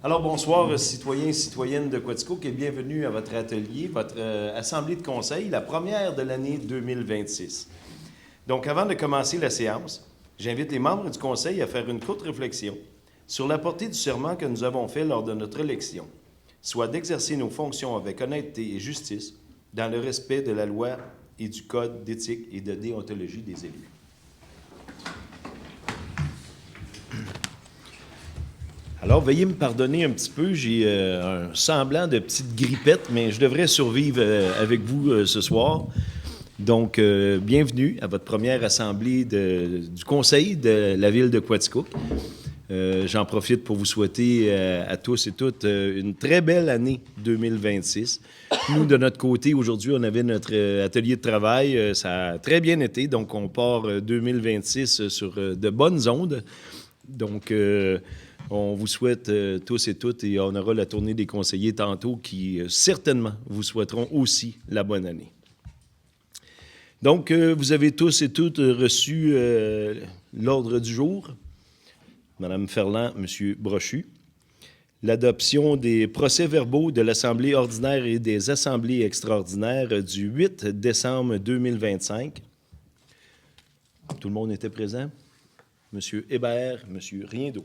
Alors bonsoir citoyens et citoyennes de Quaticook et bienvenue à votre atelier, votre assemblée de conseil, la première de l'année 2026. Donc avant de commencer la séance, j'invite les membres du conseil à faire une courte réflexion sur la portée du serment que nous avons fait lors de notre élection, soit d'exercer nos fonctions avec honnêteté et justice dans le respect de la loi et du code d'éthique et de déontologie des élus. Alors, veuillez me pardonner un petit peu, j'ai un semblant de petite grippette, mais je devrais survivre avec vous ce soir. Donc, bienvenue à votre première assemblée du conseil de la ville de Quaticook. J'en profite pour vous souhaiter à tous et toutes une très belle année 2026. Nous, de notre côté, aujourd'hui, on avait notre atelier de travail. Ça a très bien été, donc on part 2026 sur de bonnes ondes. Donc, on vous souhaite tous et toutes, et on aura la tournée des conseillers tantôt qui, certainement, vous souhaiteront aussi la bonne année. Donc, vous avez tous et toutes reçu l'ordre du jour. Mme Ferland, M. Brochu. L'adoption des procès-verbaux de l'Assemblée ordinaire et des assemblées extraordinaires du 8 décembre 2025. Tout le monde était présent? M. Hébert, M. Riendeau.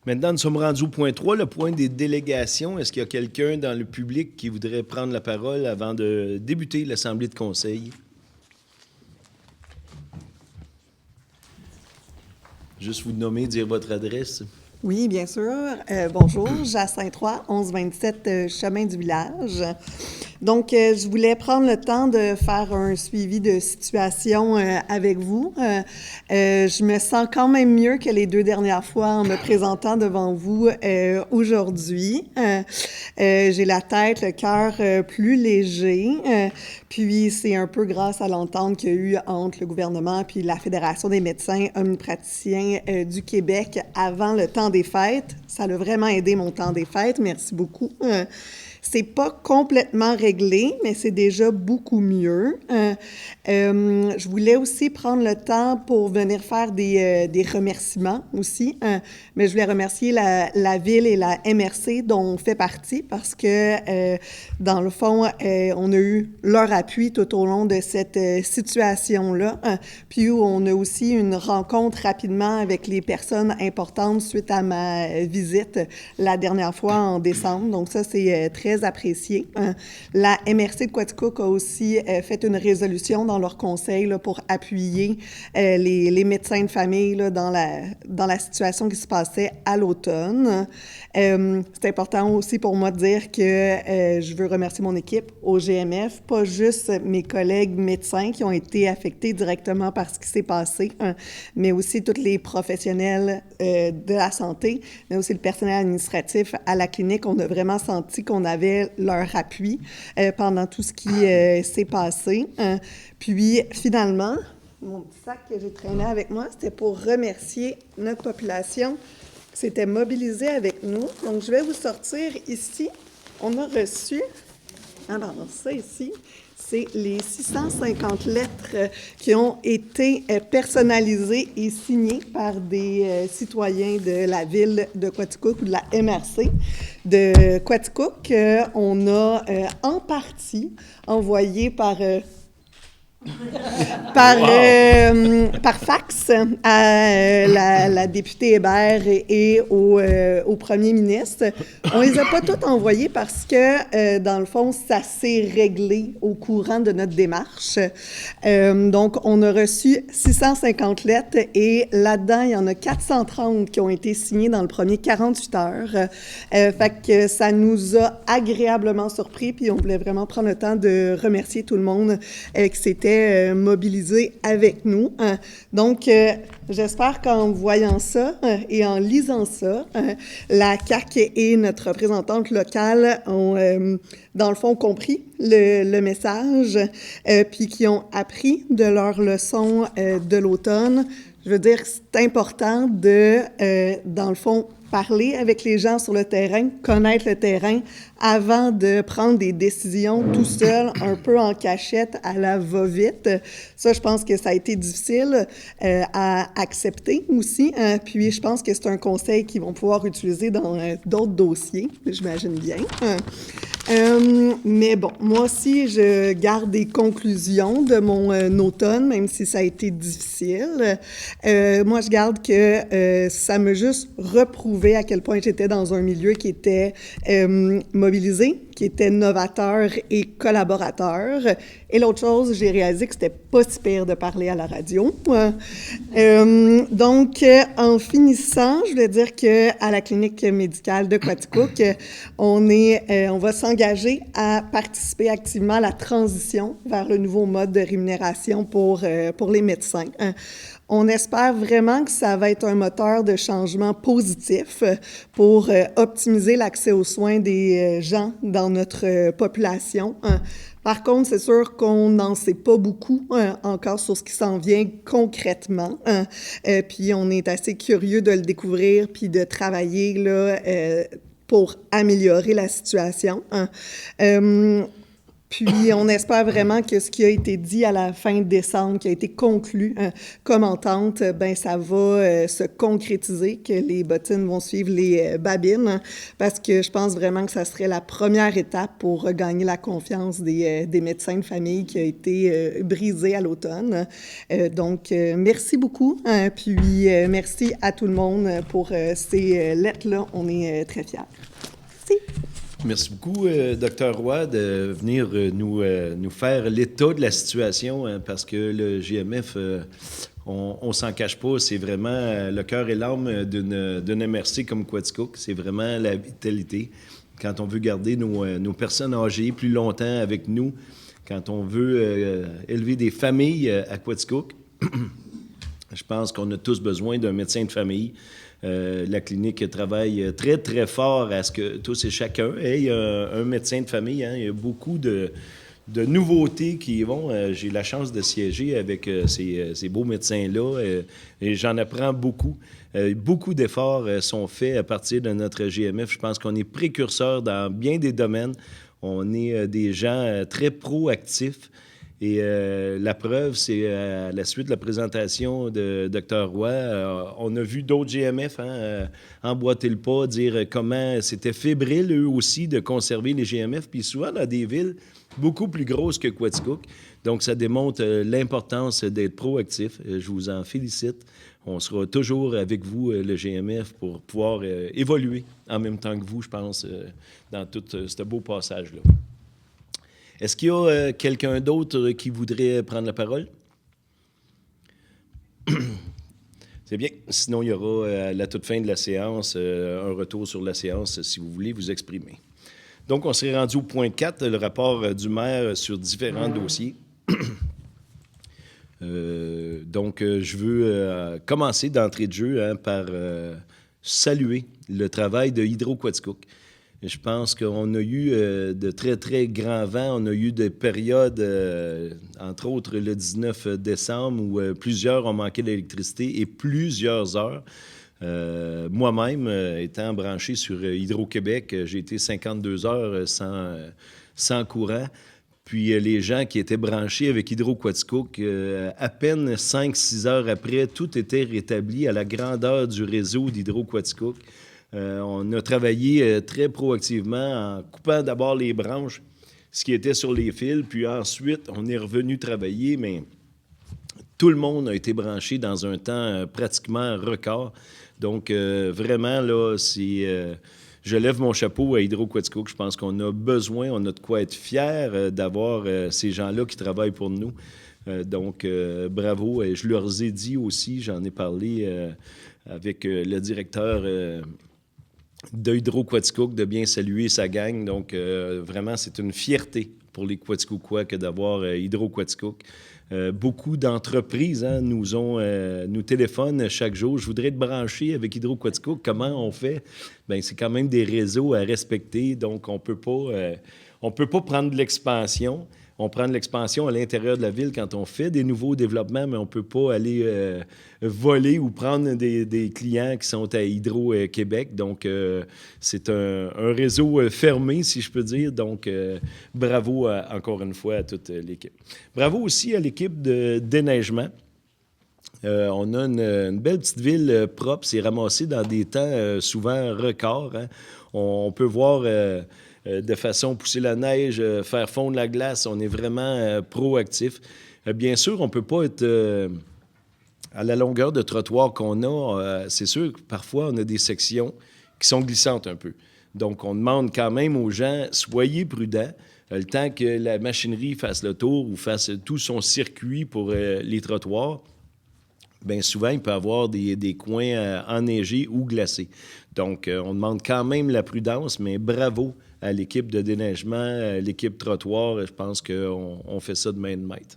Maintenant, nous sommes rendus au point 3, le point des délégations. Est-ce qu'il y a quelqu'un dans le public qui voudrait prendre la parole avant de débuter l'Assemblée de conseil? Juste vous nommer, dire votre adresse. Oui, bien sûr. Bonjour, Jacinthe 3, 1127 Chemin du Village. Donc, je voulais prendre le temps de faire un suivi de situation avec vous. Je me sens quand même mieux que les 2 dernières fois en me présentant devant vous aujourd'hui. J'ai la tête, le cœur plus léger. Puis, c'est un peu grâce à l'entente qu'il y a eu entre le gouvernement puis la Fédération des médecins omnipraticiens du Québec avant le temps des fêtes. Ça a vraiment aidé mon temps des fêtes. Merci beaucoup. C'est pas complètement réglé, mais c'est déjà beaucoup mieux. Je voulais aussi prendre le temps pour venir faire des remerciements aussi. Mais je voulais remercier la Ville et la MRC dont on fait partie parce que, dans le fond, on a eu leur appui tout au long de cette situation-là. Puis on a aussi une rencontre rapidement avec les personnes importantes suite à ma visite la dernière fois en décembre. Donc ça, c'est très apprécié. La MRC de Quaticook a aussi fait une résolution dans leur conseil là, pour appuyer les médecins de famille là, dans la situation qui se passait à l'automne. C'est important aussi pour moi de dire que je veux remercier mon équipe au GMF, pas juste mes collègues médecins qui ont été affectés directement par ce qui s'est passé, mais aussi tous les professionnels de la santé, mais aussi le personnel administratif à la clinique. On a vraiment senti qu'on avait leur appui pendant tout ce qui s'est passé. Puis, finalement, mon petit sac que j'ai traîné avec moi, c'était pour remercier notre population qui s'était mobilisée avec nous. Donc, je vais vous sortir ici. On a reçu, alors ça ici, c'est les 650 lettres qui ont été personnalisées et signées par des citoyens de la ville de Quaticook ou de la MRC de Quaticook. On a en partie envoyé par fax à la députée Hébert et au premier ministre. On les a pas toutes envoyées parce que, dans le fond, ça s'est réglé au courant de notre démarche. Donc, on a reçu 650 lettres et là-dedans, il y en a 430 qui ont été signées dans le premier 48 heures. Fait que ça nous a agréablement surpris, puis on voulait vraiment prendre le temps de remercier tout le monde qui s'était mobilisé avec nous. Donc, j'espère qu'en voyant ça et en lisant ça, la CAQ et notre représentante locale ont, dans le fond, compris le message, puis qui ont appris de leurs leçons de l'automne. Je veux dire, c'est important de, dans le fond, parler avec les gens sur le terrain, connaître le terrain avant de prendre des décisions tout seul, un peu en cachette, à la va-vite. Ça, je pense que ça a été difficile à accepter aussi. Puis, je pense que c'est un conseil qu'ils vont pouvoir utiliser dans d'autres dossiers, j'imagine bien. Mais bon, moi aussi, je garde des conclusions de mon automne, même si ça a été difficile. Moi, je garde que ça m'a juste reprouvé à quel point j'étais dans un milieu qui était mobilisé, qui était novateur et collaborateur. Et l'autre chose, j'ai réalisé que c'était pas si pire de parler à la radio. Donc, en finissant, je voulais dire qu'à la clinique médicale de Quaticook, on va s'engager à participer activement à la transition vers le nouveau mode de rémunération pour les médecins. On espère vraiment que ça va être un moteur de changement positif pour optimiser l'accès aux soins des gens dans notre population. Par contre, c'est sûr qu'on n'en sait pas beaucoup encore sur ce qui s'en vient concrètement. Puis on est assez curieux de le découvrir puis de travailler là, pour améliorer la situation. Puis, on espère vraiment que ce qui a été dit à la fin décembre, qui a été conclu comme entente, ben ça va se concrétiser, que les bottines vont suivre les babines, parce que je pense vraiment que ça serait la première étape pour regagner la confiance des médecins de famille qui a été brisée à l'automne. Donc, merci beaucoup, puis merci à tout le monde pour ces lettres-là. On est très fiers. Merci. Merci beaucoup, Dr. Roy, de venir nous faire l'état de la situation, hein, parce que le GMF, on ne s'en cache pas, c'est vraiment le cœur et l'âme d'une MRC comme Quaticook. C'est vraiment la vitalité. Quand on veut garder nos personnes âgées plus longtemps avec nous, quand on veut élever des familles à Quaticook, je pense qu'on a tous besoin d'un médecin de famille. La clinique travaille très, très fort à ce que tous et chacun aient un médecin de famille. Hein. Il y a beaucoup de nouveautés qui vont. J'ai la chance de siéger avec ces beaux médecins-là et j'en apprends beaucoup. Beaucoup d'efforts sont faits à partir de notre GMF. Je pense qu'on est précurseurs dans bien des domaines. On est des gens très proactifs. Et la preuve, c'est à la suite de la présentation de Dr. Roy, on a vu d'autres GMF emboîter le pas, dire comment c'était fébrile, eux aussi, de conserver les GMF, puis souvent dans des villes beaucoup plus grosses que Quaticook. Donc, ça démontre l'importance d'être proactif. Je vous en félicite. On sera toujours avec vous, le GMF, pour pouvoir évoluer en même temps que vous, je pense, dans tout ce beau passage-là. Est-ce qu'il y a quelqu'un d'autre qui voudrait prendre la parole? C'est bien. Sinon, il y aura à la toute fin de la séance un retour sur la séance si vous voulez vous exprimer. Donc, on serait rendu au point 4, le rapport du maire sur différents dossiers. Je veux commencer d'entrée de jeu par saluer le travail de Hydro-Quaticook. Je pense qu'on a eu de très, très grands vents. On a eu des périodes, entre autres le 19 décembre, où plusieurs ont manqué d'électricité et plusieurs heures. Moi-même, étant branché sur Hydro-Québec, j'ai été 52 heures sans courant. Puis les gens qui étaient branchés avec Hydro-Quaticook, à peine 5-6 heures après, tout était rétabli à la grandeur du réseau d'Hydro-Quaticook. On a travaillé très proactivement en coupant d'abord les branches, ce qui était sur les fils, puis ensuite, on est revenu travailler, mais tout le monde a été branché dans un temps pratiquement record. Donc, vraiment, là, je lève mon chapeau à Hydro-Quaticook. Je pense qu'on a besoin, on a de quoi être fiers d'avoir ces gens-là qui travaillent pour nous. Donc, bravo. Et je leur ai dit aussi, j'en ai parlé avec le directeur de Hydro-Quaticook, de bien saluer sa gang. Donc, vraiment, c'est une fierté pour les Quaticookwa que d'avoir Hydro-Quaticook. Beaucoup d'entreprises nous téléphonent chaque jour. Je voudrais te brancher avec Hydro-Quaticook. Comment on fait? Bien, c'est quand même des réseaux à respecter, donc on peut pas prendre de l'expansion. On prend de l'expansion à l'intérieur de la ville quand on fait des nouveaux développements, mais on ne peut pas aller voler ou prendre des clients qui sont à Hydro-Québec. Donc, c'est un réseau fermé, si je peux dire. Donc, bravo encore une fois à toute l'équipe. Bravo aussi à l'équipe de déneigement. On a une belle petite ville propre. C'est ramassé dans des temps souvent records. Hein. On peut voir... de façon pousser la neige, faire fondre la glace. On est vraiment proactif. Bien sûr, on ne peut pas être à la longueur de trottoir qu'on a. C'est sûr que parfois, on a des sections qui sont glissantes un peu. Donc, on demande quand même aux gens, soyez prudents. Le temps que la machinerie fasse le tour ou fasse tout son circuit pour les trottoirs, bien souvent, il peut y avoir des coins enneigés ou glacés. Donc, on demande quand même la prudence, mais bravo à l'équipe de déneigement, à l'équipe trottoir. Je pense qu'on fait ça de main de maître.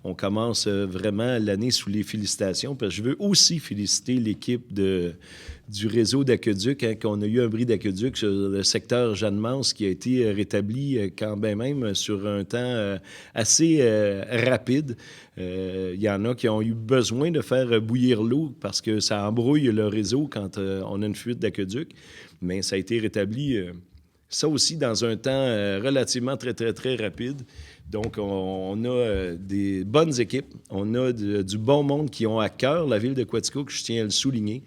On commence vraiment l'année sous les félicitations, parce que je veux aussi féliciter l'équipe du réseau d'aqueduc, qu'on a eu un bris d'aqueduc sur le secteur Jeanne-Mance qui a été rétabli quand même sur un temps assez rapide. Il y en a qui ont eu besoin de faire bouillir l'eau parce que ça embrouille le réseau quand on a une fuite d'aqueduc, mais ça a été rétabli... ça aussi, dans un temps relativement très, très, très rapide. Donc, on a des bonnes équipes. On a du bon monde qui ont à cœur la ville de Quaticook, je tiens à le souligner.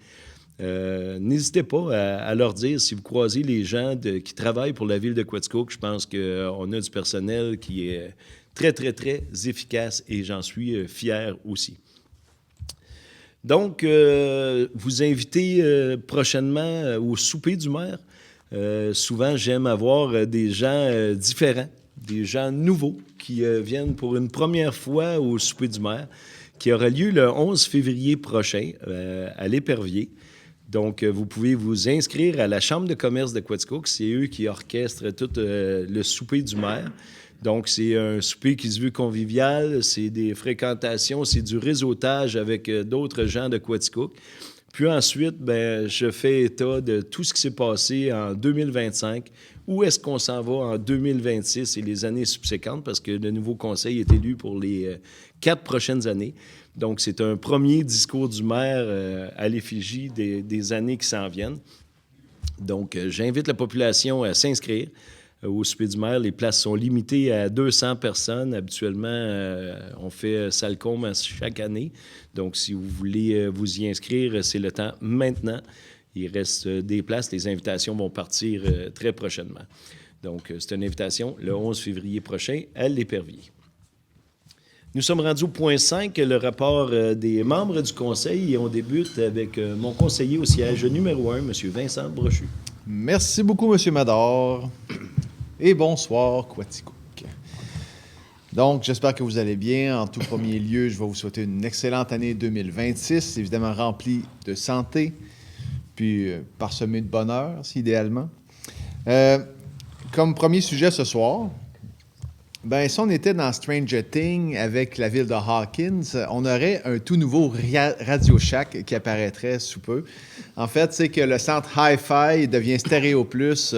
N'hésitez pas à leur dire, si vous croisez les gens qui travaillent pour la ville de Quaticook, je pense qu'on a du personnel qui est très, très, très efficace et j'en suis fier aussi. Donc, vous invitez prochainement au souper du maire. Souvent, j'aime avoir des gens différents, des gens nouveaux qui viennent pour une première fois au souper du maire, qui aura lieu le 11 février prochain à l'Épervier. Donc, vous pouvez vous inscrire à la Chambre de commerce de Quaticook. C'est eux qui orchestrent tout le souper du maire. Donc, c'est un souper qui se veut convivial, c'est des fréquentations, c'est du réseautage avec d'autres gens de Quaticook. Puis ensuite, bien, je fais état de tout ce qui s'est passé en 2025. Où est-ce qu'on s'en va en 2026 et les années subséquentes, parce que le nouveau conseil est élu pour les 4 prochaines années. Donc, c'est un premier discours du maire à l'effigie des années qui s'en viennent. Donc, j'invite la population à s'inscrire au souper du maire. Les places sont limitées à 200 personnes. Habituellement, on fait salle-combe chaque année. Donc, si vous voulez vous y inscrire, c'est le temps maintenant. Il reste des places. Les invitations vont partir très prochainement. Donc, c'est une invitation le 11 février prochain à l'Épervier. Nous sommes rendus au point 5, le rapport des membres du conseil, et on débute avec mon conseiller au siège numéro 1, M. Vincent Brochu. Merci beaucoup, M. Mador. Et bonsoir, Quaticook. Donc, j'espère que vous allez bien. En tout premier lieu, je vais vous souhaiter une excellente année 2026, évidemment remplie de santé, puis parsemée de bonheur, si idéalement. Comme premier sujet ce soir, ben, si on était dans Stranger Things avec la ville de Hawkins, on aurait un tout nouveau Radio Shack qui apparaîtrait sous peu. En fait, c'est que le centre Hi-Fi devient Stéréo Plus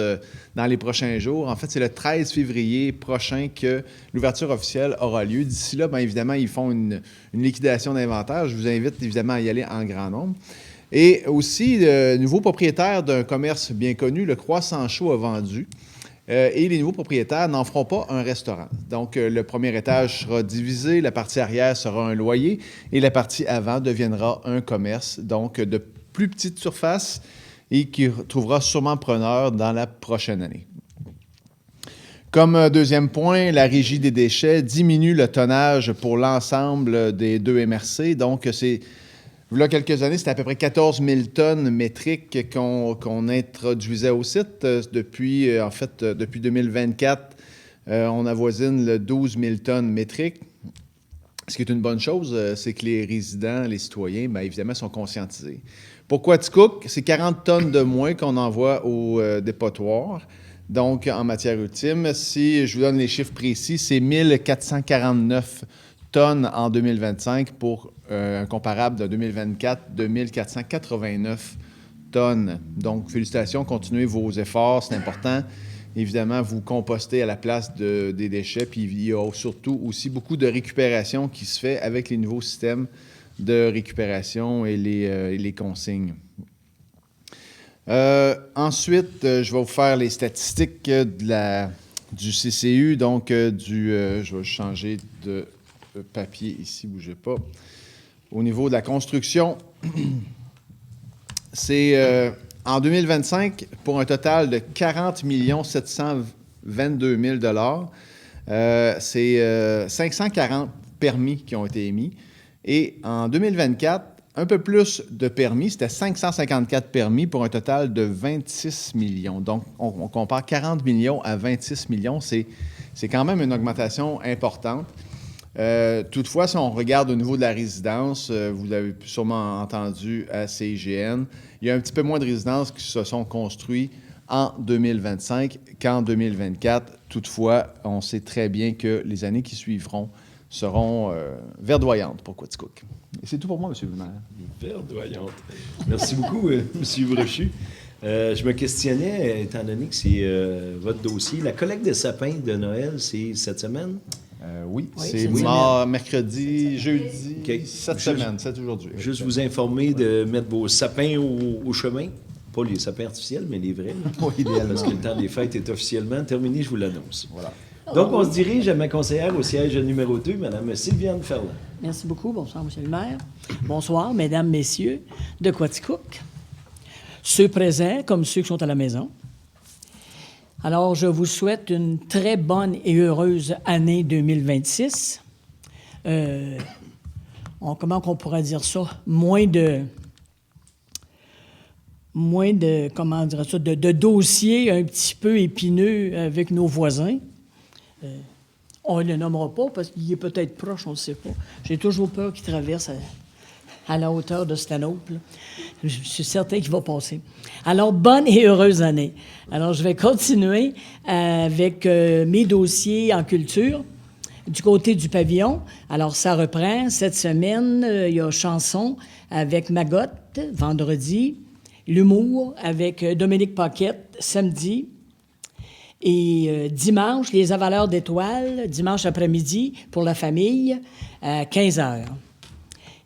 dans les prochains jours. En fait, c'est le 13 février prochain que l'ouverture officielle aura lieu. D'ici là, bien évidemment, ils font une liquidation d'inventaire. Je vous invite évidemment à y aller en grand nombre. Et aussi, le nouveau propriétaire d'un commerce bien connu, le Croissant Chaud, a vendu. Et les nouveaux propriétaires n'en feront pas un restaurant. Donc, le premier étage sera divisé, la partie arrière sera un loyer et la partie avant deviendra un commerce, donc de plus petite surface et qui trouvera sûrement preneur dans la prochaine année. Comme deuxième point, la régie des déchets diminue le tonnage pour l'ensemble des 2 MRC. Donc, il y a quelques années, c'était à peu près 14 000 tonnes métriques qu'on introduisait au site. Depuis 2024, on avoisine le 12 000 tonnes métriques. Ce qui est une bonne chose, c'est que les résidents, les citoyens, bien évidemment, sont conscientisés. Pour Quaticook, c'est 40 tonnes de moins qu'on envoie au dépotoir. Donc, en matière ultime, si je vous donne les chiffres précis, c'est 1449 tonnes en 2025 pour un comparable de 2024 de 1489 tonnes. Donc, félicitations, continuez vos efforts, c'est important. Évidemment, vous compostez à la place des déchets, puis il y a surtout aussi beaucoup de récupération qui se fait avec les nouveaux systèmes de récupération et les consignes. Ensuite, je vais vous faire les statistiques du CCU, donc je vais changer de papier ici, bougez pas. Au niveau de la construction, c'est en 2025 pour un total de 40 722 000 $. C'est 540 permis qui ont été émis. Et en 2024, un peu plus de permis, c'était 554 permis pour un total de 26 millions. Donc, on compare 40 millions à 26 millions, c'est quand même une augmentation importante. Toutefois, si on regarde au niveau de la résidence, vous l'avez sûrement entendu à CIGN, il y a un petit peu moins de résidences qui se sont construites en 2025 qu'en 2024. Toutefois, on sait très bien que les années qui suivront seront verdoyantes pour Quaticook. Et c'est tout pour moi, M. le maire. Verdoyante. Merci beaucoup, M. Brochu. Je me questionnais, étant donné que c'est votre dossier, la collecte de sapins de Noël, c'est cette semaine? Oui, Oui, c'est cette mercredi, jeudi, Okay. cette semaine, c'est aujourd'hui. Juste vous informer de mettre vos sapins au chemin. Pas les sapins artificiels, mais les vrais. là. Oui, idéalement. Parce que le temps des fêtes est officiellement terminé, je vous l'annonce. Voilà. Donc, on se dirige à ma conseillère au siège numéro 2, Mme Sylviane Ferland. Merci beaucoup. Bonsoir, M. le maire. Bonsoir, mesdames, messieurs de Quaticook. Ceux présents comme ceux qui sont à la maison. Alors, je vous souhaite une très bonne et heureuse année 2026. Comment on pourrait dire ça? Moins de comment dire ça, de dossiers un petit peu épineux avec nos voisins. On ne le nommera pas parce qu'il est peut-être proche, on ne sait pas. J'ai toujours peur qu'il traverse à la hauteur de Stanhope. Je suis certain qu'il va passer. Alors, bonne et heureuse année. Alors, je vais continuer avec mes dossiers en culture. Du côté du pavillon, alors ça reprend. Cette semaine, il y a chanson avec Maggot, vendredi. L'humour avec Dominique Paquette, samedi. Et dimanche, les avaleurs d'étoiles, dimanche après-midi, pour la famille, à 15 h.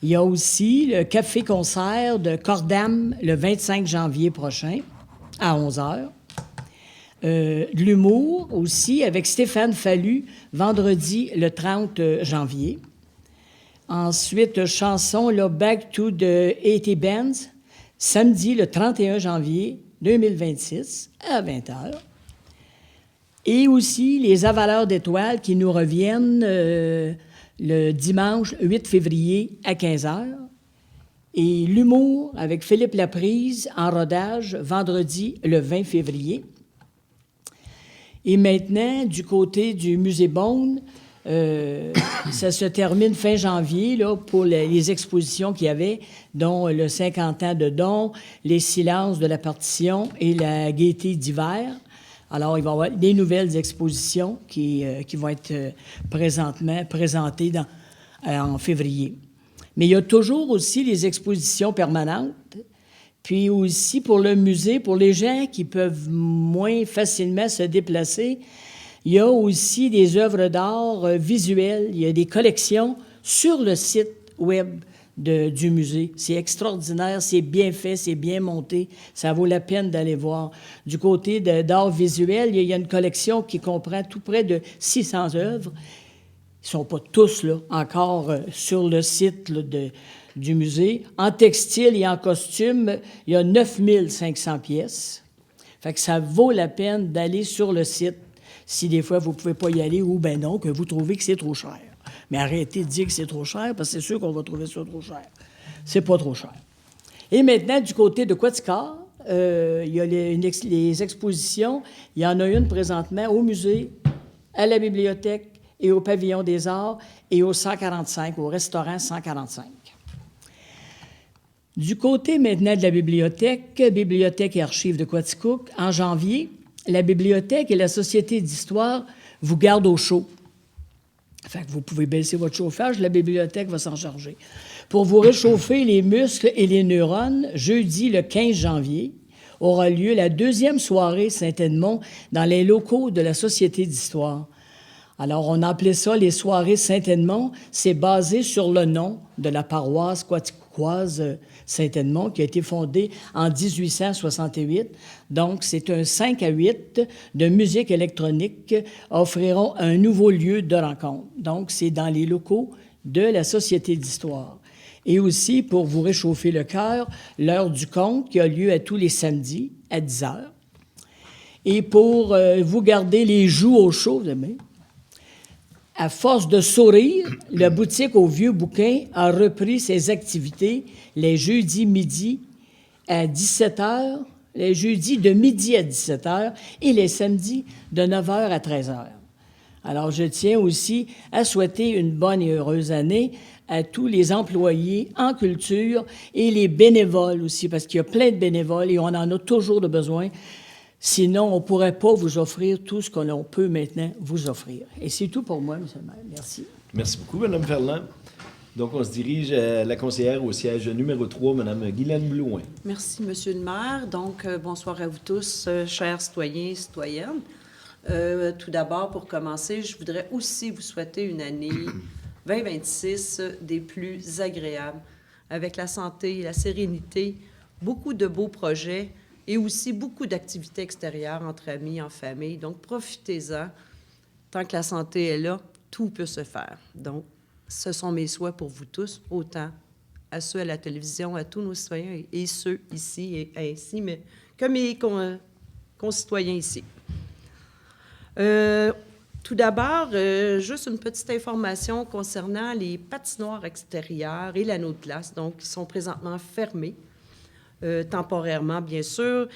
Il y a aussi le café-concert de Cordam le 25 janvier prochain, à 11 h. De l'humour aussi, avec Stéphane Fallu, vendredi le 30 janvier. Ensuite, chanson, là, Back to the 80 Bands, samedi le 31 janvier 2026, à 20 h. Et aussi les avaleurs d'étoiles qui nous reviennent le dimanche 8 février à 15 h. Et l'humour avec Philippe Laprise en rodage vendredi le 20 février. Et maintenant, du côté du Musée Beaune, ça se termine fin janvier là, pour les expositions qu'il y avait, dont le 50 ans de Don, les silences de la partition et la gaieté d'hiver. Alors, il va y avoir des nouvelles expositions qui vont être présentement présentées en février. Mais il y a toujours aussi les expositions permanentes. Puis aussi pour le musée, pour les gens qui peuvent moins facilement se déplacer, il y a aussi des œuvres d'art visuelles. Il y a des collections sur le site web du musée. C'est extraordinaire, c'est bien fait, c'est bien monté. Ça vaut la peine d'aller voir. Du côté d'art visuel, il y a une collection qui comprend tout près de 600 œuvres. Ils ne sont pas tous là, encore sur le site là, du musée. En textile et en costume, il y a 9500 pièces. Fait que ça vaut la peine d'aller sur le site si des fois vous ne pouvez pas y aller ou ben non, que vous trouvez que c'est trop cher. Mais arrêtez de dire que c'est trop cher, parce que c'est sûr qu'on va trouver ça trop cher. C'est pas trop cher. Et maintenant, du côté de Quaticook, il y a les expositions. Il y en a une présentement au musée, à la bibliothèque et au pavillon des arts et au 145, au restaurant 145. Du côté maintenant de la bibliothèque et archives de Quaticook, en janvier, la bibliothèque et la Société d'histoire vous gardent au chaud. Fait que vous pouvez baisser votre chauffage, la bibliothèque va s'en charger. Pour vous réchauffer les muscles et les neurones, jeudi le 15 janvier, aura lieu la 2e soirée Saint-Edmond dans les locaux de la Société d'histoire. Alors, on appelait ça les soirées Saint-Edmond. C'est basé sur le nom de la paroisse quaticoise Saint-Edmond qui a été fondée en 1868. Donc, c'est un 5 à 8 de musique électronique offriront un nouveau lieu de rencontre. Donc, c'est dans les locaux de la Société d'histoire. Et aussi, pour vous réchauffer le cœur, l'heure du conte qui a lieu à tous les samedis à 10 heures. Et pour vous garder les joues au chaud demain, à force de sourire, la boutique au Vieux Bouquin a repris ses activités les jeudis midi à 17 h, les jeudis de midi à 17 h et les samedis de 9 h à 13 h. Alors, je tiens aussi à souhaiter une bonne et heureuse année à tous les employés en culture et les bénévoles aussi, parce qu'il y a plein de bénévoles et on en a toujours de besoin. Sinon, on ne pourrait pas vous offrir tout ce qu'on peut maintenant vous offrir. Et c'est tout pour moi, M. le maire. Merci. Merci beaucoup, Mme Ferland. Donc, on se dirige à la conseillère au siège numéro 3, Mme Guylaine Blouin. Merci, Monsieur le maire. Donc, bonsoir à vous tous, chers citoyens et citoyennes. Tout d'abord, pour commencer, je voudrais aussi vous souhaiter une année 2026 des plus agréables, avec la santé et la sérénité, beaucoup de beaux projets et aussi beaucoup d'activités extérieures entre amis, en famille. Donc, profitez-en. Tant que la santé est là, tout peut se faire. Donc, ce sont mes souhaits pour vous tous, autant à ceux à la télévision, à tous nos citoyens et ceux ici et ainsi, mais comme mes concitoyens ici. Tout d'abord, juste une petite information concernant les patinoires extérieures et l'anneau de glace, donc qui sont présentement fermés, temporairement, bien sûr,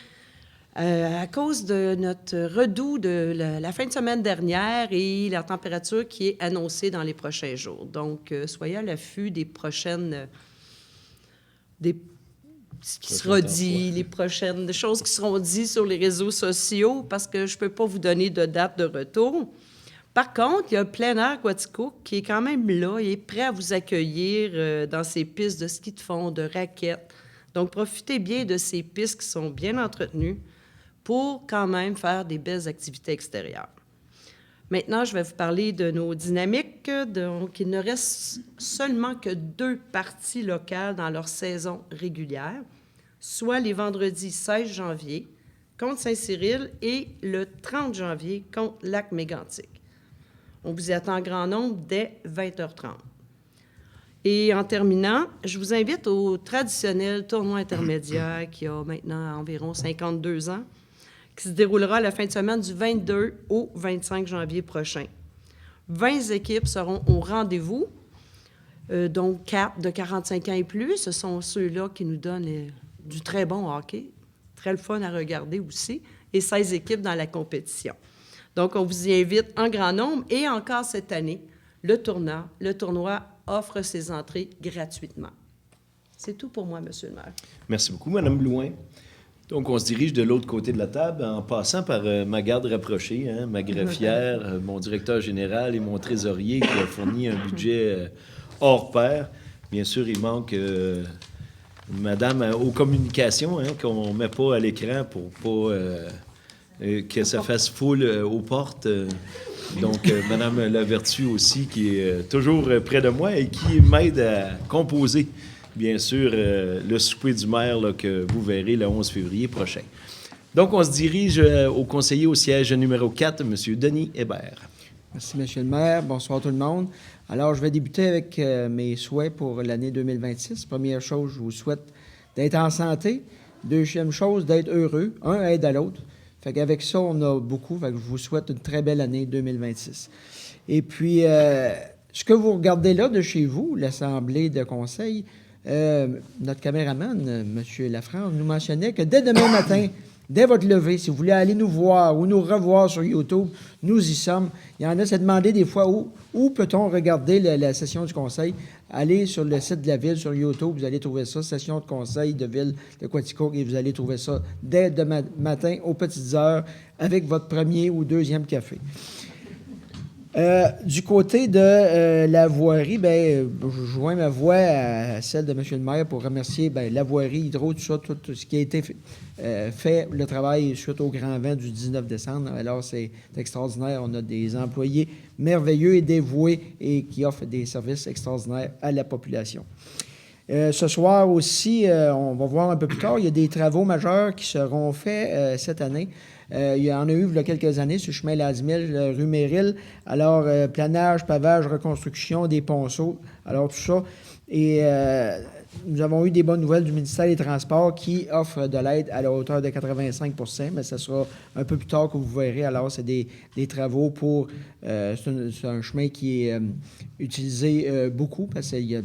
à cause de notre redout de la fin de semaine dernière et la température qui est annoncée dans les prochains jours. Donc, soyez à l'affût des prochaines... ce qui sera dit, les prochaines choses qui seront dites sur les réseaux sociaux, parce que je ne peux pas vous donner de date de retour. Par contre, il y a Plein Air Quaticook qui est quand même là et est prêt à vous accueillir dans ses pistes de ski de fond, de raquettes. Donc, profitez bien de ces pistes qui sont bien entretenues pour quand même faire des belles activités extérieures. Maintenant, je vais vous parler de nos dynamiques. Donc, il ne reste seulement que 2 parties locales dans leur saison régulière, soit les vendredis 16 janvier contre Saint-Cyril et le 30 janvier contre Lac-Mégantic. On vous y attend en grand nombre dès 20h30. Et en terminant, je vous invite au traditionnel tournoi intermédiaire qui a maintenant environ 52 ans, qui se déroulera la fin de semaine du 22 au 25 janvier prochain. 20 équipes seront au rendez-vous, donc 4 de 45 ans et plus. Ce sont ceux-là qui nous donnent du très bon hockey, très le fun à regarder aussi, et 16 équipes dans la compétition. Donc, on vous y invite en grand nombre. Et encore cette année, le tournoi offre ses entrées gratuitement. C'est tout pour moi, M. le maire. Merci beaucoup, Mme Blouin. Donc, on se dirige de l'autre côté de la table en passant par ma garde rapprochée, ma greffière, mon directeur général et mon trésorier qui a fourni un budget hors pair. Bien sûr, il manque Madame aux communications, qu'on ne met pas à l'écran pour pas que ça fasse foule aux portes. Donc, Madame Lavertu aussi, qui est toujours près de moi et qui m'aide à composer, bien sûr, le souper du maire là, que vous verrez le 11 février prochain. Donc, on se dirige au conseiller au siège numéro 4, M. Denis Hébert. Merci, M. le maire. Bonsoir tout le monde. Alors, je vais débuter avec mes souhaits pour l'année 2026. Première chose, je vous souhaite d'être en santé. Deuxième chose, d'être heureux. Un aide à l'autre. Fait qu'avec ça, on a beaucoup. Fait que je vous souhaite une très belle année 2026. Et puis, ce que vous regardez là de chez vous, l'Assemblée de conseil, notre caméraman, M. Lafrance, nous mentionnait que dès demain matin, Dès votre levée, si vous voulez aller nous voir ou nous revoir sur YouTube, nous y sommes. Il y en a, c'est demandé des fois où peut-on regarder la session du conseil. Allez sur le site de la ville, sur YouTube, vous allez trouver ça, session de conseil de ville de Quaticook, et vous allez trouver ça dès demain matin aux petites heures avec votre premier ou deuxième café. Du côté de la voirie, je joins ma voix à celle de M. le maire pour remercier la voirie, Hydro, tout ça, tout ce qui a été fait, le travail suite au grand vent du 19 décembre. Alors, c'est extraordinaire. On a des employés merveilleux et dévoués et qui offrent des services extraordinaires à la population. Ce soir aussi, on va voir un peu plus tard, il y a des travaux majeurs qui seront faits cette année. Il y en a eu il y a quelques années sur le chemin Ladimel, rue Méril. Alors, planage, pavage, reconstruction des ponceaux, alors tout ça. Et nous avons eu des bonnes nouvelles du ministère des Transports qui offre de l'aide à la hauteur de 85 %, mais ce sera un peu plus tard que vous verrez. Alors, c'est des travaux pour... c'est un chemin qui est utilisé beaucoup parce qu'il y a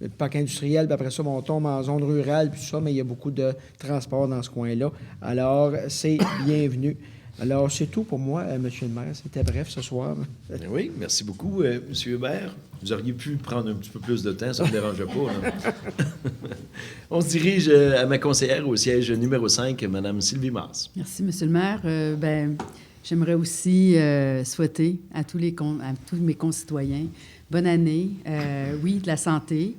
le parc industriel, puis après ça, on tombe en zone rurale, puis tout ça, mais il y a beaucoup de transport dans ce coin-là. Alors, c'est bienvenu. Alors, c'est tout pour moi, Monsieur le maire. C'était bref ce soir. Oui, merci beaucoup, M. Hubert. Vous auriez pu prendre un petit peu plus de temps, ça ne me dérange pas. On se dirige à ma conseillère au siège numéro 5, Mme Sylvie Masse. Merci, M. le maire. J'aimerais aussi souhaiter à tous mes concitoyens bonne année, oui, de la santé,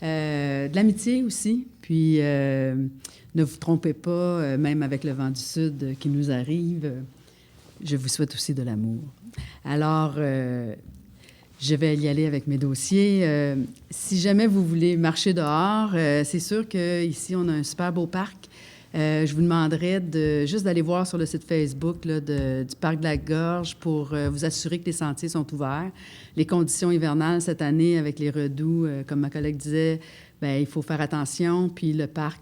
de l'amitié aussi. Puis, ne vous trompez pas, même avec le vent du Sud qui nous arrive, je vous souhaite aussi de l'amour. Alors, je vais y aller avec mes dossiers. Si jamais vous voulez marcher dehors, c'est sûr qu'ici, on a un super beau parc. Je vous demanderais juste d'aller voir sur le site Facebook là, du Parc de la Gorge pour vous assurer que les sentiers sont ouverts. Les conditions hivernales cette année avec les redoux, comme ma collègue disait, il faut faire attention. Puis le parc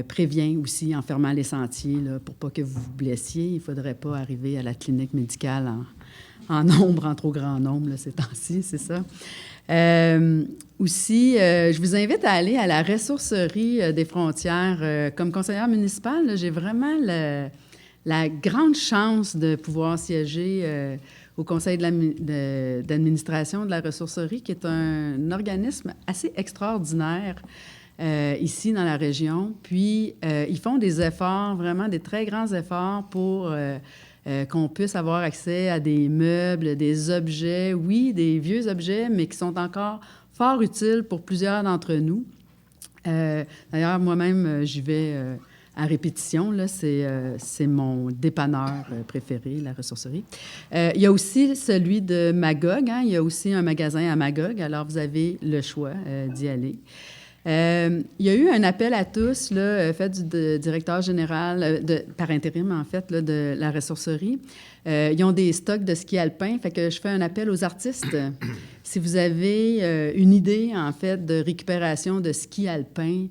prévient aussi en fermant les sentiers là, pour pas que vous vous blessiez. Il ne faudrait pas arriver à la clinique médicale en nombre, en trop grand nombre là, ces temps-ci, c'est ça. Aussi, je vous invite à aller à la ressourcerie des frontières. Comme conseillère municipale, là, j'ai vraiment la grande chance de pouvoir siéger au conseil d'administration de la ressourcerie, qui est un organisme assez extraordinaire ici dans la région. Puis, ils font des efforts, vraiment des très grands efforts pour... qu'on puisse avoir accès à des meubles, des objets, oui, des vieux objets, mais qui sont encore fort utiles pour plusieurs d'entre nous. D'ailleurs, moi-même, j'y vais à répétition. Là, c'est mon dépanneur préféré, la ressourcerie. Il y a aussi celui de Magog. Hein? Il y a aussi un magasin à Magog, alors vous avez le choix d'y aller. Il y a eu un appel à tous là, fait du directeur général, par intérim en fait, là, de la ressourcerie. Ils ont des stocks de ski alpin, fait que je fais un appel aux artistes. Si vous avez une idée en fait de récupération de ski alpin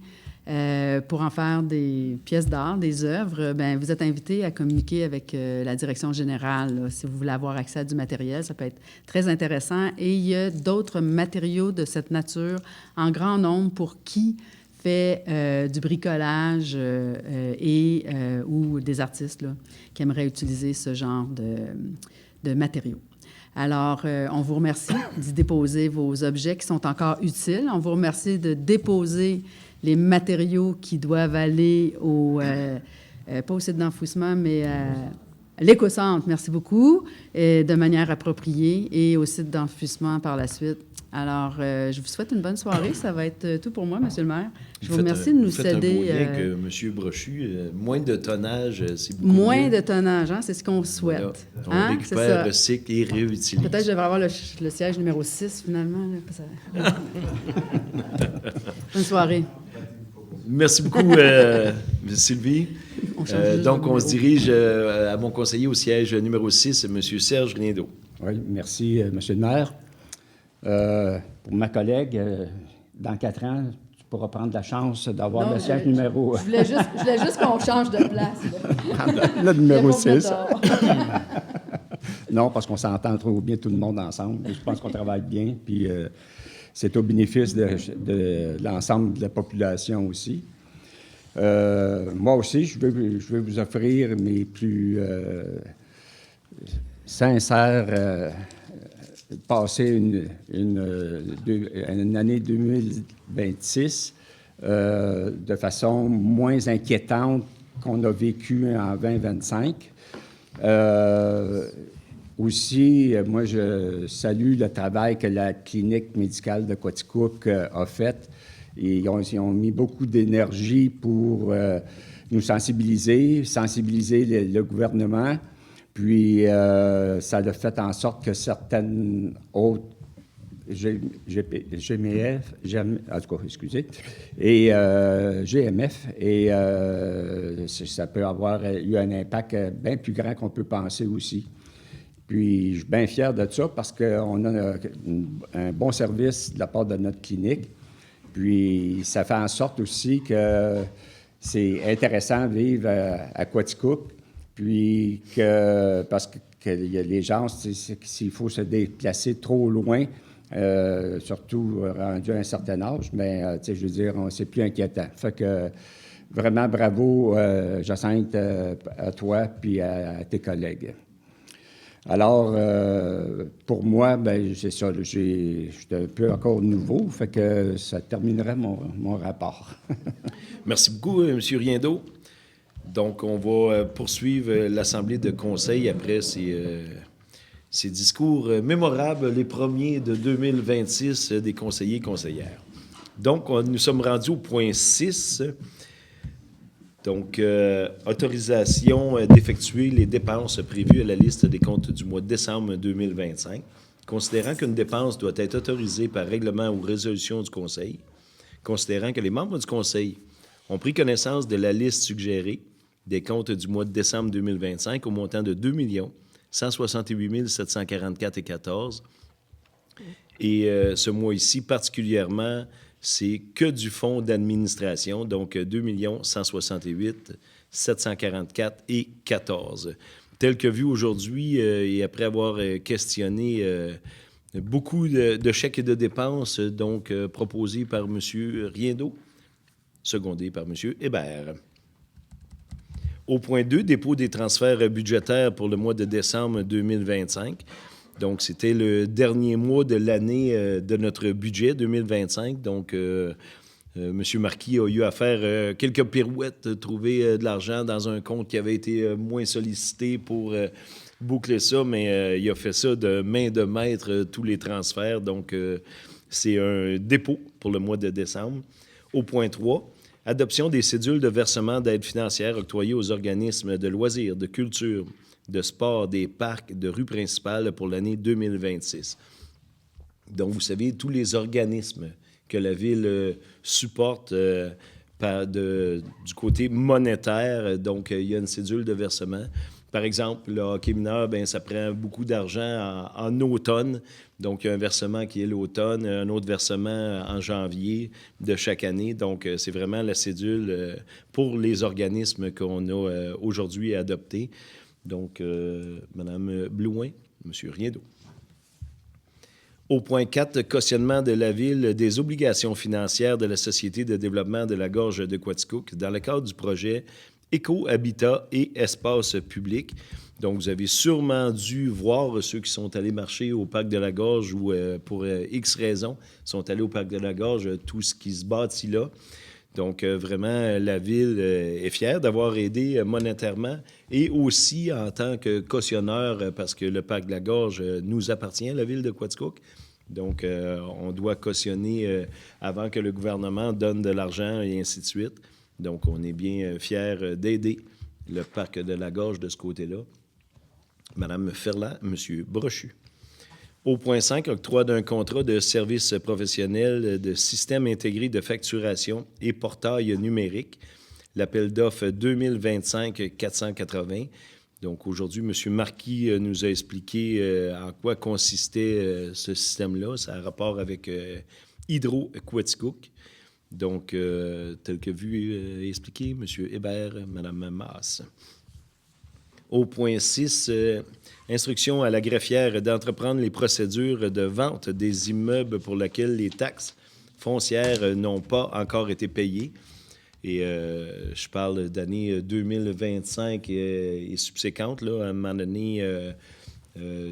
pour en faire des pièces d'art, des œuvres, vous êtes invité à communiquer avec la direction générale. Là, si vous voulez avoir accès à du matériel, ça peut être très intéressant. Et il y a d'autres matériaux de cette nature en grand nombre pour qui fait du bricolage ou des artistes là, qui aimeraient utiliser ce genre de matériaux. Alors, on vous remercie d'y déposer vos objets qui sont encore utiles. On vous remercie de déposer les matériaux qui doivent aller pas au site d'enfouissement, mais à l'éco-centre, merci beaucoup, de manière appropriée, et au site d'enfouissement par la suite. Alors, je vous souhaite une bonne soirée. Ça va être tout pour moi, M. le maire. Je vous remercie de nous céder... Vous faites un beau lien que M. Brochu, moins de tonnage, c'est beaucoup moins mieux. de tonnage, hein, c'est ce qu'on souhaite. Voilà. On récupère, recycle et réutilise. Peut-être que je devrais avoir le siège numéro 6, finalement. Là, bonne soirée. Merci beaucoup, Sylvie. Donc, on se dirige à mon conseiller au siège numéro 6, M. Serge Riendeau. Oui, merci, M. le maire. Pour ma collègue, dans 4 ans, tu pourras prendre la chance d'avoir le siège numéro... Je voulais juste qu'on change de place. Le numéro 6. Non, parce qu'on s'entend trop bien tout le monde ensemble. Je pense qu'on travaille bien, puis c'est au bénéfice de l'ensemble de la population aussi. Moi aussi, je vais vous offrir mes plus sincères passer une année 2026 de façon moins inquiétante qu'on a vécu en 2025. Aussi, moi, je salue le travail que la clinique médicale de Quaticook a fait. Ils ont mis beaucoup d'énergie pour nous sensibiliser le gouvernement. Puis, ça a fait en sorte que certaines autres GMF, en tout cas, excusez, et GMF, et ça peut avoir eu un impact bien plus grand qu'on peut penser aussi. Puis, je suis bien fier de ça parce qu'on a un bon service de la part de notre clinique. Puis, ça fait en sorte aussi que c'est intéressant de vivre à Quaticook. Puis, parce que les gens, s'il faut se déplacer trop loin, surtout rendu à un certain âge, mais je veux dire, c'est plus inquiétant. Fait que vraiment bravo, Jacinthe, à toi puis à tes collègues. Alors, pour moi, ben c'est ça, j'étais un peu encore nouveau, fait que ça terminerait mon rapport. Merci beaucoup, M. Riendeau. Donc, on va poursuivre l'Assemblée de conseil après ces discours mémorables, les premiers de 2026 des conseillers et conseillères. Donc, nous sommes rendus au point 6. Donc, autorisation d'effectuer les dépenses prévues à la liste des comptes du mois de décembre 2025, considérant qu'une dépense doit être autorisée par règlement ou résolution du Conseil, considérant que les membres du Conseil ont pris connaissance de la liste suggérée des comptes du mois de décembre 2025 au montant de 2 168 744,14 et ce mois ici, particulièrement, c'est que du fonds d'administration, donc 2 168 744,14. Tel que vu aujourd'hui, et après avoir questionné beaucoup de chèques et de dépenses, donc proposés par M. Riendeau, secondé par M. Hébert. Au point 2, dépôt des transferts budgétaires pour le mois de décembre 2025. Donc, c'était le dernier mois de l'année de notre budget 2025. Donc, M. Marquis a eu à faire quelques pirouettes, trouver de l'argent dans un compte qui avait été moins sollicité pour boucler ça, mais il a fait ça de main de maître, tous les transferts. Donc, c'est un dépôt pour le mois de décembre. Au point 3, adoption des cédules de versement d'aide financière octroyées aux organismes de loisirs, de culture, de sport, des parcs, de rues principales pour l'année 2026. Donc, vous savez, tous les organismes que la Ville supporte du côté monétaire, donc il y a une cédule de versement. Par exemple, le hockey mineur, bien, ça prend beaucoup d'argent en automne. Donc, il y a un versement qui est l'automne, un autre versement en janvier de chaque année. Donc, c'est vraiment la cédule pour les organismes qu'on a aujourd'hui adoptés. Donc, Mme Blouin, M. Riendeau. Au point 4, cautionnement de la Ville des obligations financières de la Société de développement de la Gorge de Quaticook dans le cadre du projet Éco-Habitat et Espace public. Donc, vous avez sûrement dû voir ceux qui sont allés marcher au Parc de la Gorge ou pour X raisons sont allés au Parc de la Gorge, tout ce qui se bâtit là. Donc, vraiment, la Ville est fière d'avoir aidé monétairement et aussi en tant que cautionneur, parce que le Parc de la Gorge nous appartient, la Ville de Quaticook. Donc, on doit cautionner avant que le gouvernement donne de l'argent et ainsi de suite. Donc, on est bien fiers d'aider le Parc de la Gorge de ce côté-là. Mme Ferland, M. Brochu. Au point 5, octroi d'un contrat de service professionnel de système intégré de facturation et portail numérique, l'appel d'offres 2025-480. Donc, aujourd'hui, M. Marquis nous a expliqué en quoi consistait ce système-là. Ça a rapport avec Hydro-Quaticook. Donc, tel que vu et expliqué, M. Hébert, Mme Masse. Au point 6, instruction à la greffière d'entreprendre les procédures de vente des immeubles pour lesquels les taxes foncières n'ont pas encore été payées. Et je parle d'année 2025 et subséquentes. Là, à un moment donné,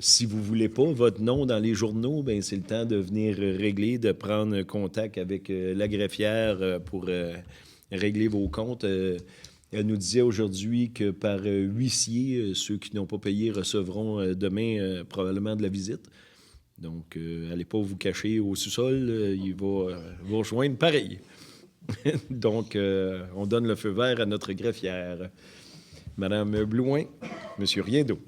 si vous ne voulez pas votre nom dans les journaux, bien, c'est le temps de venir régler, de prendre contact avec la greffière pour régler vos comptes. Elle nous disait aujourd'hui que par huissier, ceux qui n'ont pas payé recevront demain probablement de la visite. Donc, allez pas vous cacher au sous-sol, il va vous rejoindre pareil. Donc, on donne le feu vert à notre greffière. Madame Blouin, Monsieur Riendeau.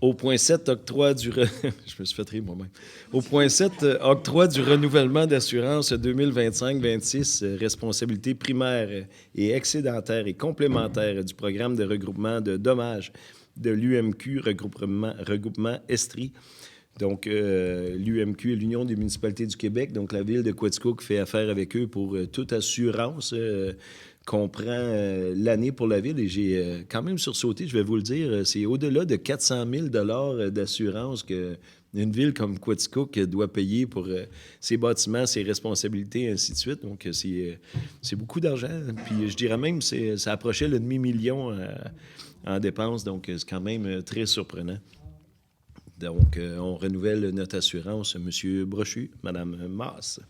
Au point 7, octroi du... Je me suis fait rire moi-même. Au point 7, octroi du renouvellement d'assurance 2025-26, responsabilité primaire et excédentaire et complémentaire du programme de regroupement de dommages de l'UMQ, regroupement Estrie. Donc, l'UMQ est l'Union des municipalités du Québec. Donc, la ville de Quaticook fait affaire avec eux pour toute assurance qu'on prend l'année pour la ville. Et j'ai quand même sursauté, je vais vous le dire, c'est au-delà de 400 000 $ d'assurance qu'une ville comme Quaticook doit payer pour ses bâtiments, ses responsabilités, et ainsi de suite. Donc, c'est beaucoup d'argent. Puis, je dirais même que ça approchait le demi-million en dépenses. Donc, c'est quand même très surprenant. Donc, on renouvelle notre assurance, M. Brochu, Mme Masse.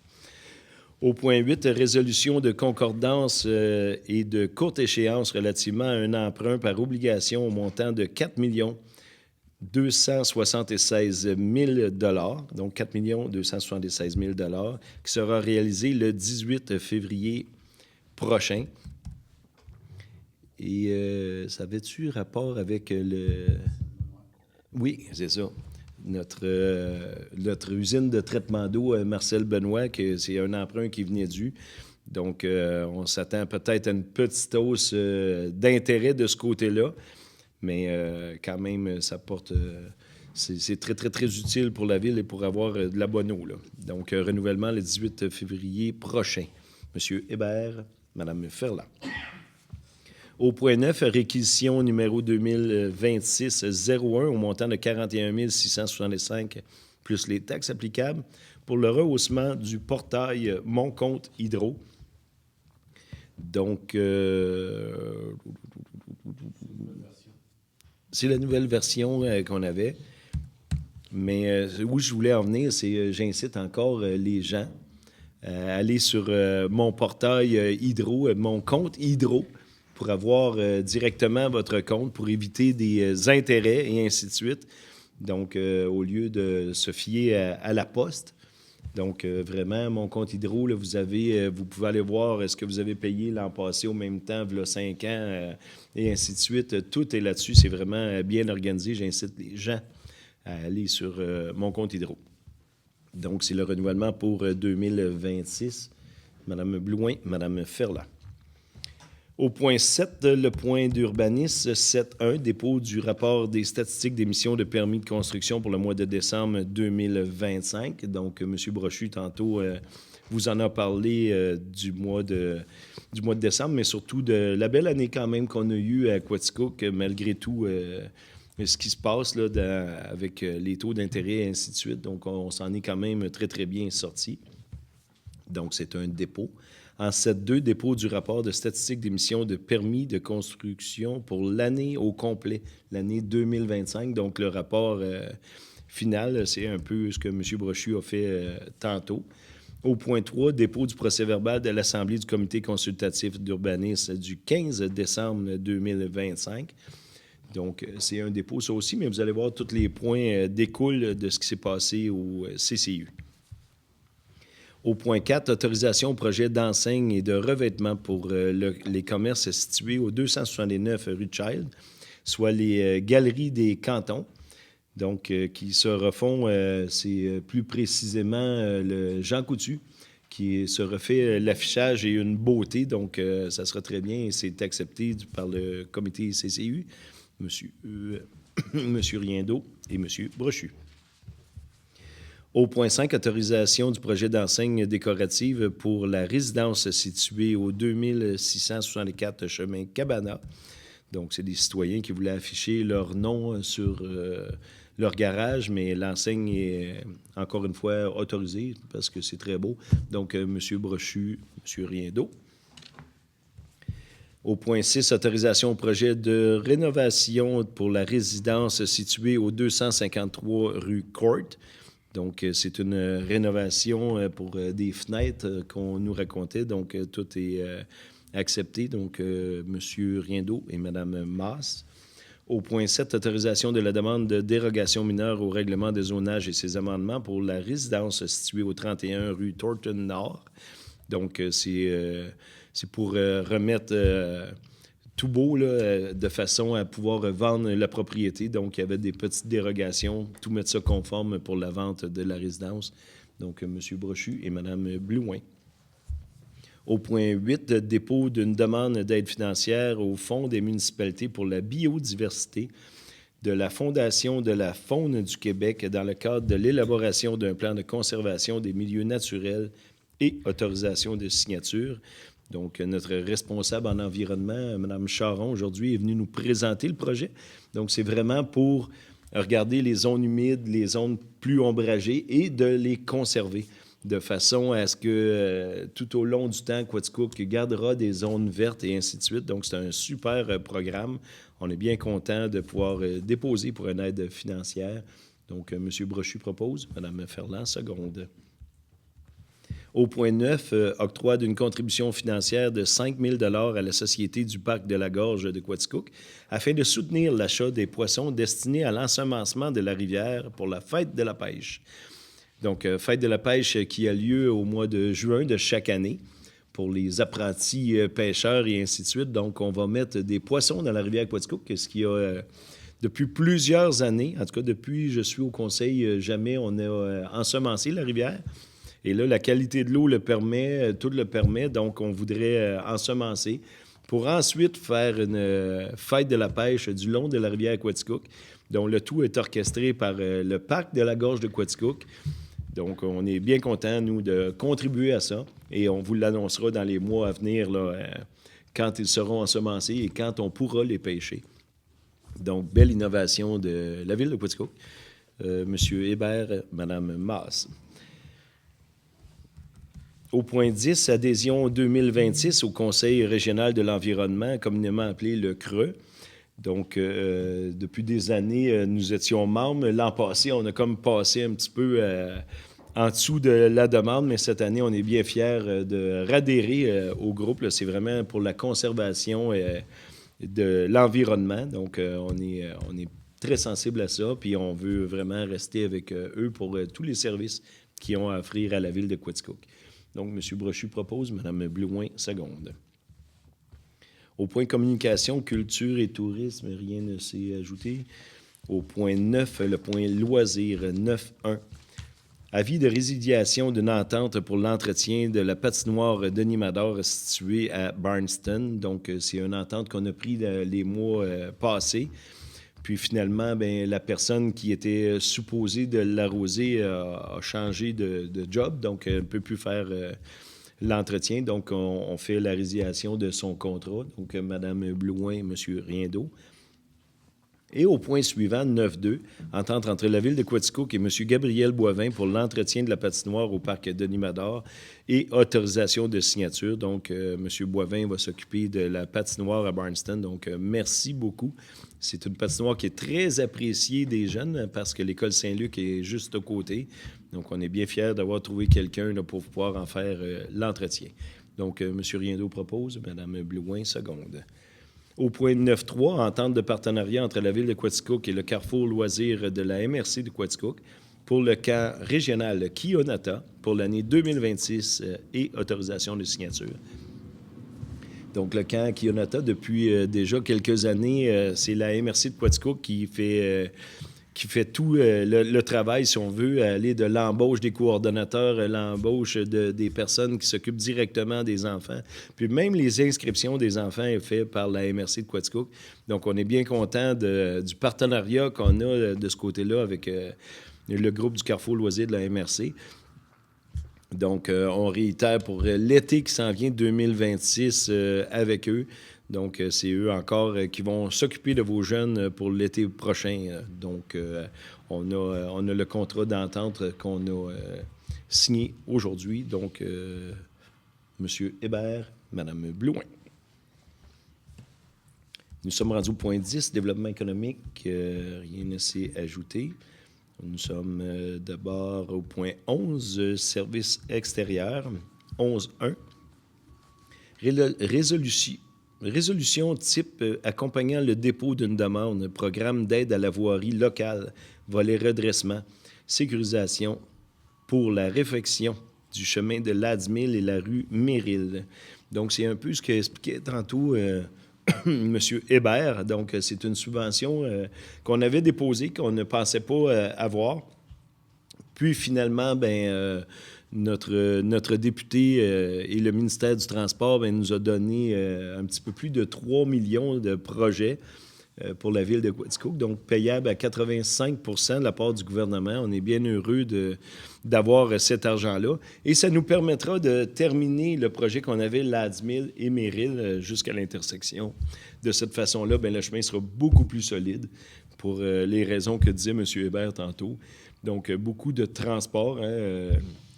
Au point 8, résolution de concordance et de courte échéance relativement à un emprunt par obligation au montant de 4 276 000 $, donc 4 276 000 $, qui sera réalisé le 18 février prochain. Et ça avait-tu rapport avec le... Oui, c'est ça. Notre usine de traitement d'eau, Marcel Benoît, que c'est un emprunt qui venait dû. Donc, on s'attend peut-être à une petite hausse d'intérêt de ce côté-là. Mais quand même, ça porte... c'est très, très, très utile pour la ville et pour avoir de la bonne eau, là. Donc, renouvellement le 18 février prochain. Monsieur Hébert, Madame Ferland. Au point 9, réquisition numéro 2026-01 au montant de 41 665 plus les taxes applicables pour le rehaussement du portail Mon Compte Hydro. Donc, c'est la nouvelle version qu'on avait. Mais où je voulais en venir, c'est j'incite encore les gens à aller sur mon portail Hydro, mon compte Hydro, pour avoir directement votre compte, pour éviter des intérêts et ainsi de suite. Donc, au lieu de se fier à la poste. Donc, vraiment, mon compte Hydro, là, vous pouvez aller voir ce que vous avez payé l'an passé au même temps, il y a 5 ans, et ainsi de suite. Tout est là-dessus. C'est vraiment bien organisé. J'incite les gens à aller sur mon compte Hydro. Donc, c'est le renouvellement pour 2026. Madame Blouin, Madame Ferland. Au point 7, le point d'urbanisme 7.1, dépôt du rapport des statistiques d'émissions de permis de construction pour le mois de décembre 2025. Donc, M. Brochu, tantôt, vous en a parlé du mois de décembre, mais surtout de la belle année quand même qu'on a eue à Quaticook, malgré tout ce qui se passe là, avec les taux d'intérêt et ainsi de suite. Donc, on s'en est quand même très, très bien sorti. Donc, c'est un dépôt. En 7.2, dépôt du rapport de statistiques d'émissions de permis de construction pour l'année au complet, l'année 2025. Donc, le rapport final, c'est un peu ce que M. Brochu a fait tantôt. Au point 3, dépôt du procès-verbal de l'Assemblée du comité consultatif d'urbanisme du 15 décembre 2025. Donc, c'est un dépôt, ça aussi, mais vous allez voir, tous les points découlent de ce qui s'est passé au CCU. Au point 4, autorisation au projet d'enseigne et de revêtement pour les commerces situés au 269 rue Child, soit les galeries des cantons, donc qui se refont, c'est plus précisément le Jean Coutu, qui se refait l'affichage et une beauté, ça sera très bien et c'est accepté par le comité CCU, Monsieur Riendeau et M. Brochu. Au point 5, autorisation du projet d'enseigne décorative pour la résidence située au 2664 chemin Cabana. Donc, c'est des citoyens qui voulaient afficher leur nom sur leur garage, mais l'enseigne est, encore une fois, autorisée parce que c'est très beau. Donc, M. Brochu, M. Riendeau. Au point 6, autorisation au projet de rénovation pour la résidence située au 253 rue Court. Donc, c'est une rénovation pour des fenêtres qu'on nous racontait. Donc, tout est accepté. Donc, M. Riendeau et Mme Masse. Au point 7, autorisation de la demande de dérogation mineure au règlement de zonage et ses amendements pour la résidence située au 31 rue Thornton Nord. Donc, c'est pour remettre tout beau là, de façon à pouvoir vendre la propriété. Donc, il y avait des petites dérogations, tout mettre ça conforme pour la vente de la résidence. Donc, M. Brochu et Mme Blouin. Au point 8, dépôt d'une demande d'aide financière au Fonds des municipalités pour la biodiversité de la Fondation de la faune du Québec dans le cadre de l'élaboration d'un plan de conservation des milieux naturels et autorisation de signature. Donc, notre responsable en environnement, Mme Charon, aujourd'hui, est venue nous présenter le projet. Donc, c'est vraiment pour regarder les zones humides, les zones plus ombragées et de les conserver de façon à ce que tout au long du temps, Quaticook gardera des zones vertes et ainsi de suite. Donc, c'est un super programme. On est bien content de pouvoir déposer pour une aide financière. Donc, M. Brochu propose, Mme Ferland seconde. Au point 9, octroi d'une contribution financière de 5 000 à la Société du Parc de la Gorge de Quaticook afin de soutenir l'achat des poissons destinés à l'ensemencement de la rivière pour la fête de la pêche. Donc, fête de la pêche qui a lieu au mois de juin de chaque année pour les apprentis pêcheurs et ainsi de suite. Donc, on va mettre des poissons dans la rivière Quaticook, ce qui a, depuis plusieurs années, en tout cas depuis que je suis au conseil, jamais on a ensemencé la rivière. Et là, la qualité de l'eau le permet, tout le permet, donc on voudrait ensemencer pour ensuite faire une fête de la pêche du long de la rivière Quaticook, dont le tout est orchestré par le Parc de la Gorge de Quaticook. Donc, on est bien contents, nous, de contribuer à ça et on vous l'annoncera dans les mois à venir, là, quand ils seront ensemencés et quand on pourra les pêcher. Donc, belle innovation de la ville de Quaticook. M. Hébert, Mme Masse. Au point 10, adhésion 2026 au Conseil régional de l'environnement, communément appelé le CRE. Donc, depuis des années, nous étions membres. L'an passé, on a comme passé un petit peu en dessous de la demande, mais cette année, on est bien fiers de radhérer au groupe. Là, c'est vraiment pour la conservation de l'environnement. Donc, on est très sensible à ça, puis on veut vraiment rester avec eux pour tous les services qu'ils ont à offrir à la ville de Quaticook. Donc, M. Brochu propose, Mme Blouin seconde. Au point communication, culture et tourisme, rien ne s'est ajouté. Au point 9, le point loisirs, 9.1. Avis de résiliation d'une entente pour l'entretien de la patinoire Denis Mador située à Barnston. Donc, c'est une entente qu'on a prise les mois passés. Puis finalement, bien, la personne qui était supposée de l'arroser a changé de job, donc elle ne peut plus faire l'entretien. Donc, on fait la résiliation de son contrat. Donc, Mme Blouin et M. Riendeau. Et au point suivant, 9.2, entente entre la ville de Quaticook et M. Gabriel Boivin pour l'entretien de la patinoire au parc Denis Mador et autorisation de signature. Donc, M. Boivin va s'occuper de la patinoire à Barnston. Donc, merci beaucoup. C'est une patinoire qui est très appréciée des jeunes parce que l'école Saint-Luc est juste à côté. Donc, on est bien fiers d'avoir trouvé quelqu'un là, pour pouvoir en faire l'entretien. Donc, M. Riendeau propose, Mme Blouin seconde. Au point 9.3, entente de partenariat entre la ville de Quaticook et le Carrefour Loisirs de la MRC de Quaticook pour le camp régional Kionata pour l'année 2026 et autorisation de signature. Donc, le camp Kionata, depuis déjà quelques années, c'est la MRC de Quaticook qui fait tout le travail, si on veut, aller de l'embauche des coordonnateurs, l'embauche des personnes qui s'occupent directement des enfants. Puis même les inscriptions des enfants est fait par la MRC de Quaticook. Donc, on est bien content du partenariat qu'on a de ce côté-là avec le groupe du Carrefour Loisirs de la MRC. Donc, on réitère pour l'été qui s'en vient, 2026, avec eux. Donc, c'est eux encore qui vont s'occuper de vos jeunes pour l'été prochain. Donc, on a le contrat d'entente qu'on a signé aujourd'hui. Donc, M. Hébert, Mme Blouin. Nous sommes rendus au point 10, développement économique, rien ne s'est ajouté. Nous sommes d'abord au point 11, services extérieurs, 11.1. Résolution type accompagnant le dépôt d'une demande, programme d'aide à la voirie locale, volet redressement, sécurisation pour la réfection du chemin de l'Admil et la rue Méril. Donc, c'est un peu ce qu'expliquait tantôt M. Hébert. Donc, c'est une subvention qu'on avait déposée, qu'on ne pensait pas avoir. Puis, finalement, notre député et le ministère du Transport nous a donné un petit peu plus de 3 millions de projets pour la ville de Quaticook, donc payable à 85 % de la part du gouvernement. On est bien heureux d'avoir cet argent-là. Et ça nous permettra de terminer le projet qu'on avait, l'Admil et Méril, jusqu'à l'intersection. De cette façon-là, le chemin sera beaucoup plus solide pour les raisons que disait M. Hébert tantôt. Donc, beaucoup de transport,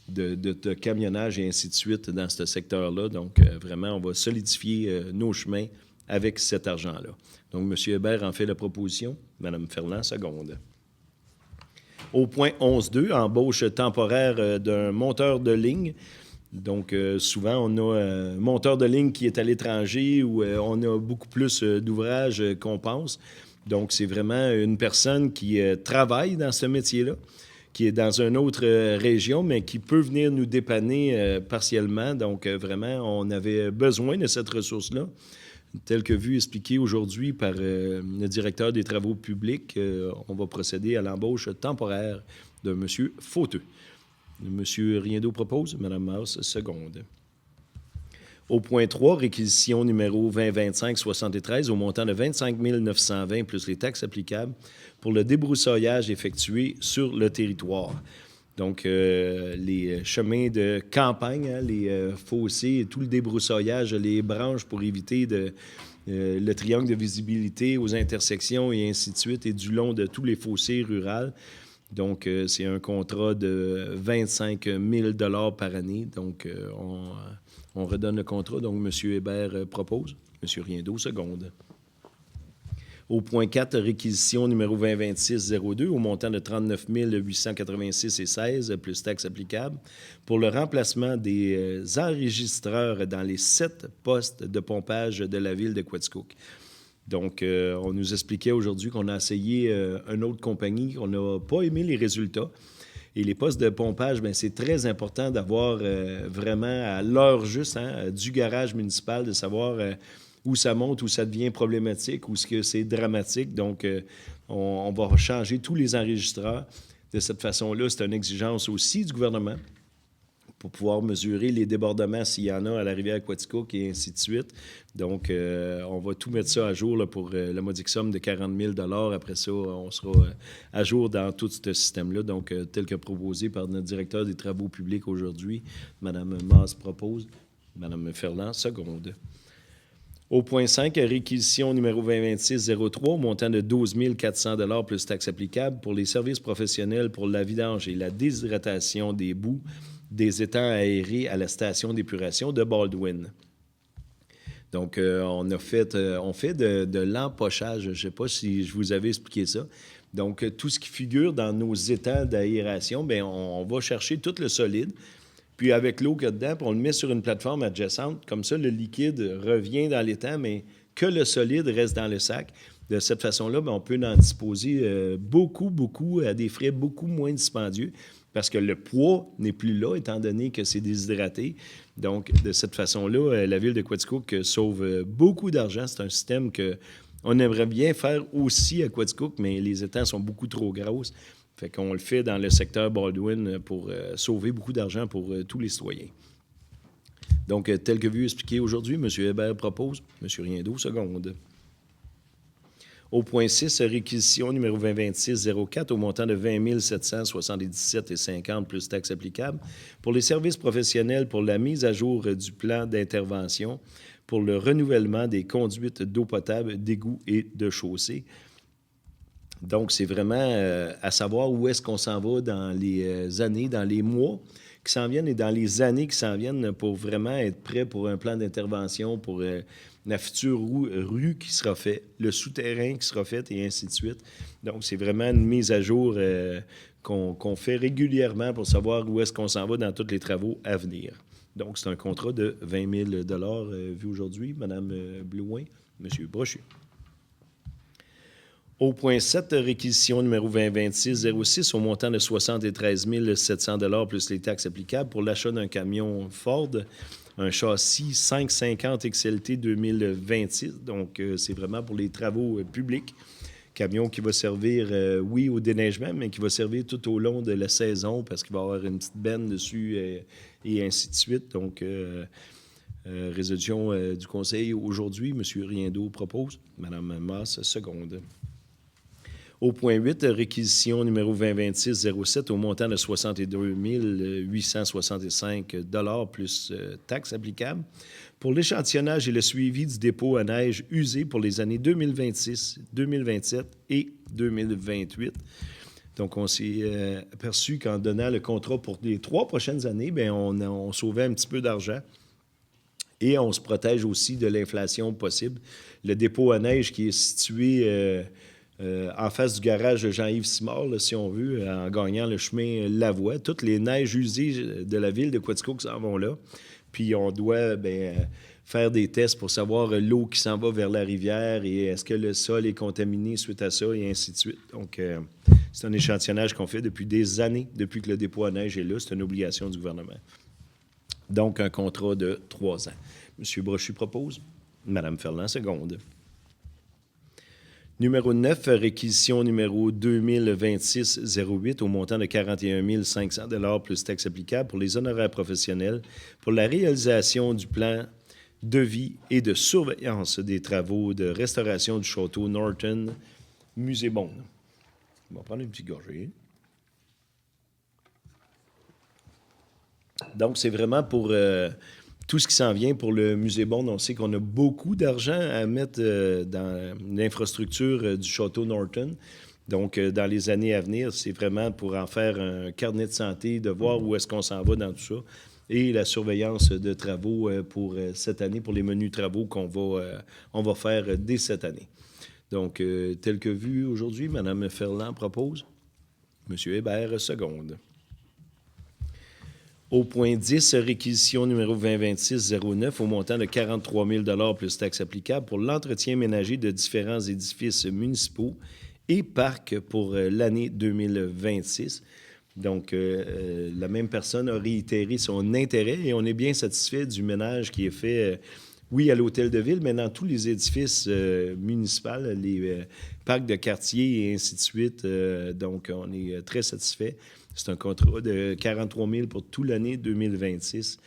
de camionnage et ainsi de suite dans ce secteur-là. Donc, vraiment, on va solidifier nos chemins avec cet argent-là. Donc, M. Hébert en fait la proposition. Mme Ferland, seconde. Au point 11.2, embauche temporaire d'un monteur de ligne. Donc, souvent, on a un monteur de ligne qui est à l'étranger où on a beaucoup plus d'ouvrages qu'on pense. Donc, c'est vraiment une personne qui travaille dans ce métier-là, qui est dans une autre région, mais qui peut venir nous dépanner partiellement. Donc, vraiment, on avait besoin de cette ressource-là, tel que vu expliqué aujourd'hui par le directeur des travaux publics. On va procéder à l'embauche temporaire de M. Fauteux. M. Riendeau propose, Mme Masse seconde. Au point 3, réquisition numéro 2025-73 au montant de 25 920 plus les taxes applicables pour le débroussaillage effectué sur le territoire. Donc, les chemins de campagne, les fossés et tout le débroussaillage, les branches pour éviter le triangle de visibilité aux intersections et ainsi de suite, et du long de tous les fossés ruraux. Donc, c'est un contrat de 25 000 $ par année. Donc, on redonne le contrat. Donc, M. Hébert propose. M. Riendeau, seconde. Au point 4, réquisition numéro 2026-02 au montant de 39 886,16 plus taxes applicables pour le remplacement des enregistreurs dans les 7 postes de pompage de la ville de Quaticook. Donc, on nous expliquait aujourd'hui qu'on a essayé une autre compagnie, qu'on n'a pas aimé les résultats. Et les postes de pompage, c'est très important d'avoir vraiment à l'heure juste du garage municipal, de savoir où ça monte, où ça devient problématique, où c'est dramatique. Donc, on va changer tous les enregistreurs. De cette façon-là, c'est une exigence aussi du gouvernement pour pouvoir mesurer les débordements s'il y en a à la rivière Quaticook et ainsi de suite. Donc, on va tout mettre ça à jour là, pour la modique somme de 40 000 $. Après ça, on sera à jour dans tout ce système-là. Donc, tel que proposé par notre directeur des travaux publics aujourd'hui, Mme Masse propose. Mme Ferland, seconde. Au point 5, réquisition numéro 2026-03 au montant de 12 400 $ plus taxes applicables pour les services professionnels pour la vidange et la déshydratation des boues des étangs aérés à la station d'épuration de Baldwin. Donc, on fait de l'empochage. Je ne sais pas si je vous avais expliqué ça. Donc, tout ce qui figure dans nos étangs d'aération, on va chercher tout le solide. Puis avec l'eau qu'il y a dedans, puis on le met sur une plateforme adjacente. Comme ça, le liquide revient dans l'étang, mais que le solide reste dans le sac. De cette façon-là, on peut en disposer beaucoup, à des frais beaucoup moins dispendieux, parce que le poids n'est plus là, étant donné que c'est déshydraté. Donc, de cette façon-là, la ville de Quaticook sauve beaucoup d'argent. C'est un système qu'on aimerait bien faire aussi à Quaticook, mais les étangs sont beaucoup trop grosses. Fait qu'on le fait dans le secteur Baldwin pour sauver beaucoup d'argent pour tous les citoyens. Donc, tel que vu expliqué aujourd'hui, M. Hébert propose. M. Riendeau, seconde. Au point 6, réquisition numéro 2026-04 au montant de 20 777,50 plus taxes applicables pour les services professionnels pour la mise à jour du plan d'intervention pour le renouvellement des conduites d'eau potable, d'égouts et de chaussées. Donc, c'est vraiment à savoir où est-ce qu'on s'en va dans les années, dans les mois qui s'en viennent et dans les années qui s'en viennent pour vraiment être prêt pour un plan d'intervention, pour la future rue qui sera faite, le souterrain qui sera fait et ainsi de suite. Donc, c'est vraiment une mise à jour qu'on fait régulièrement pour savoir où est-ce qu'on s'en va dans tous les travaux à venir. Donc, c'est un contrat de 20 000 vu aujourd'hui. Mme Blouin, M. Brochu. Au point 7, réquisition numéro 2026-06 au montant de 73 700 plus les taxes applicables pour l'achat d'un camion Ford, un châssis 550 XLT 2026. Donc, c'est vraiment pour les travaux publics. Camion qui va servir, oui, au déneigement, mais qui va servir tout au long de la saison parce qu'il va y avoir une petite benne dessus et ainsi de suite. Donc, résolution du Conseil aujourd'hui, M. Riendeau propose, Mme Masse seconde. Au point 8, réquisition numéro 2026-07 au montant de 62 865 plus taxes applicables pour l'échantillonnage et le suivi du dépôt à neige usé pour les années 2026, 2027 et 2028. Donc, on s'est aperçu qu'en donnant le contrat pour les 3 prochaines années, bien, on sauvait un petit peu d'argent et on se protège aussi de l'inflation possible. Le dépôt à neige qui est situé en face du garage de Jean-Yves Simard, là, si on veut, en gagnant le chemin Lavoie. Toutes les neiges usées de la ville de Quaticook s'en vont là. Puis on doit faire des tests pour savoir l'eau qui s'en va vers la rivière et est-ce que le sol est contaminé suite à ça et ainsi de suite. Donc, c'est un échantillonnage qu'on fait depuis des années, depuis que le dépôt à neige est là. C'est une obligation du gouvernement. Donc, un contrat de 3 ans. M. Brochu propose. Mme Ferland seconde. Numéro 9, réquisition numéro 2026-08 au montant de 41 500 plus taxes applicables pour les honoraires professionnels pour la réalisation du plan de vie et de surveillance des travaux de restauration du château Norton, Musée Beaune. On va prendre une petite gorgée. Donc, c'est vraiment pour tout ce qui s'en vient pour le Musée Beaune. On sait qu'on a beaucoup d'argent à mettre dans l'infrastructure du château Norton. Donc, dans les années à venir, c'est vraiment pour en faire un carnet de santé, de voir où est-ce qu'on s'en va dans tout ça. Et la surveillance de travaux pour cette année, pour les menus travaux qu'on va faire dès cette année. Donc, tel que vu aujourd'hui, Mme Ferland propose. M. Hébert, seconde. Au point 10, réquisition numéro 2026-09 au montant de 43 000 plus taxes applicables pour l'entretien ménager de différents édifices municipaux et parcs pour l'année 2026. Donc, la même personne a réitéré son intérêt et on est bien satisfait du ménage qui est fait, oui, à l'hôtel de ville, mais dans tous les édifices municipaux, les parcs de quartier et ainsi de suite. Donc, on est très satisfait. C'est un contrat de 43 000 pour toute l'année 2026.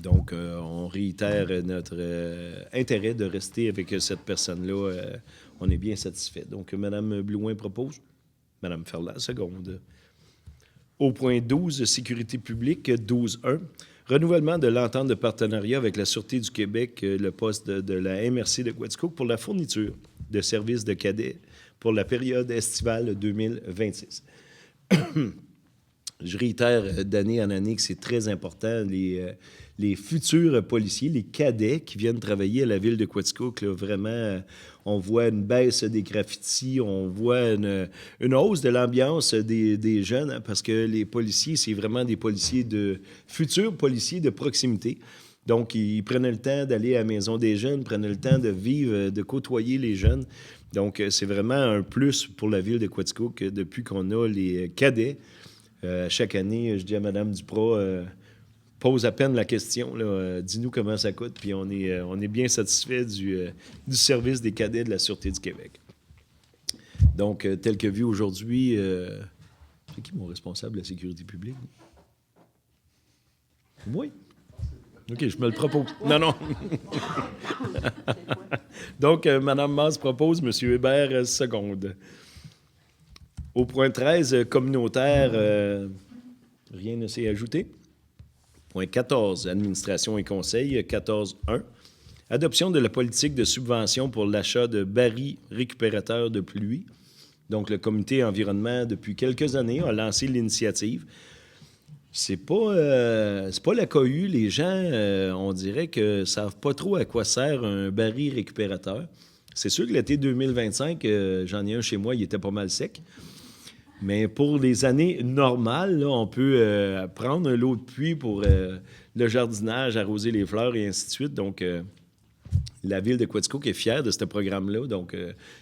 Donc, on réitère notre intérêt de rester avec cette personne-là. On est bien satisfait. Donc, Mme Blouin propose. Mme Ferland, seconde. Au point 12, sécurité publique, 12.1. Renouvellement de l'entente de partenariat avec la Sûreté du Québec, le poste de la MRC de Quaticook pour la fourniture de services de cadets pour la période estivale 2026. Je réitère d'année en année que c'est très important. Les futurs policiers, les cadets qui viennent travailler à la ville de Quaticook, là, vraiment, on voit une baisse des graffitis, on voit une hausse de l'ambiance des jeunes, hein, parce que les policiers, c'est vraiment des policiers futurs policiers de proximité. Donc, ils prenaient le temps d'aller à la maison des jeunes, prenaient le temps de vivre, de côtoyer les jeunes. Donc, c'est vraiment un plus pour la ville de Quaticook depuis qu'on a les cadets. Chaque année, je dis à Mme Duprat, pose à peine la question, là, dis-nous comment ça coûte, puis on est bien satisfait du service des cadets de la Sûreté du Québec. Donc, tel que vu aujourd'hui, c'est qui mon responsable de la sécurité publique? Oui. OK, je me le propose. Non. Donc, Mme Masse propose, M. Hébert, seconde. Au point 13, communautaire, rien ne s'est ajouté. Point 14, administration et conseil, 14.1. Adoption de la politique de subvention pour l'achat de barils récupérateurs de pluie. Donc, le comité environnement, depuis quelques années, a lancé l'initiative. C'est pas la cohue. Les gens, on dirait que savent pas trop à quoi sert un baril récupérateur. C'est sûr que l'été 2025, j'en ai un chez moi, il était pas mal sec. Mais pour les années normales, là, on peut prendre un lot de pluie pour le jardinage, arroser les fleurs et ainsi de suite. Donc, la ville de Quaticook est fière de ce programme-là. Donc,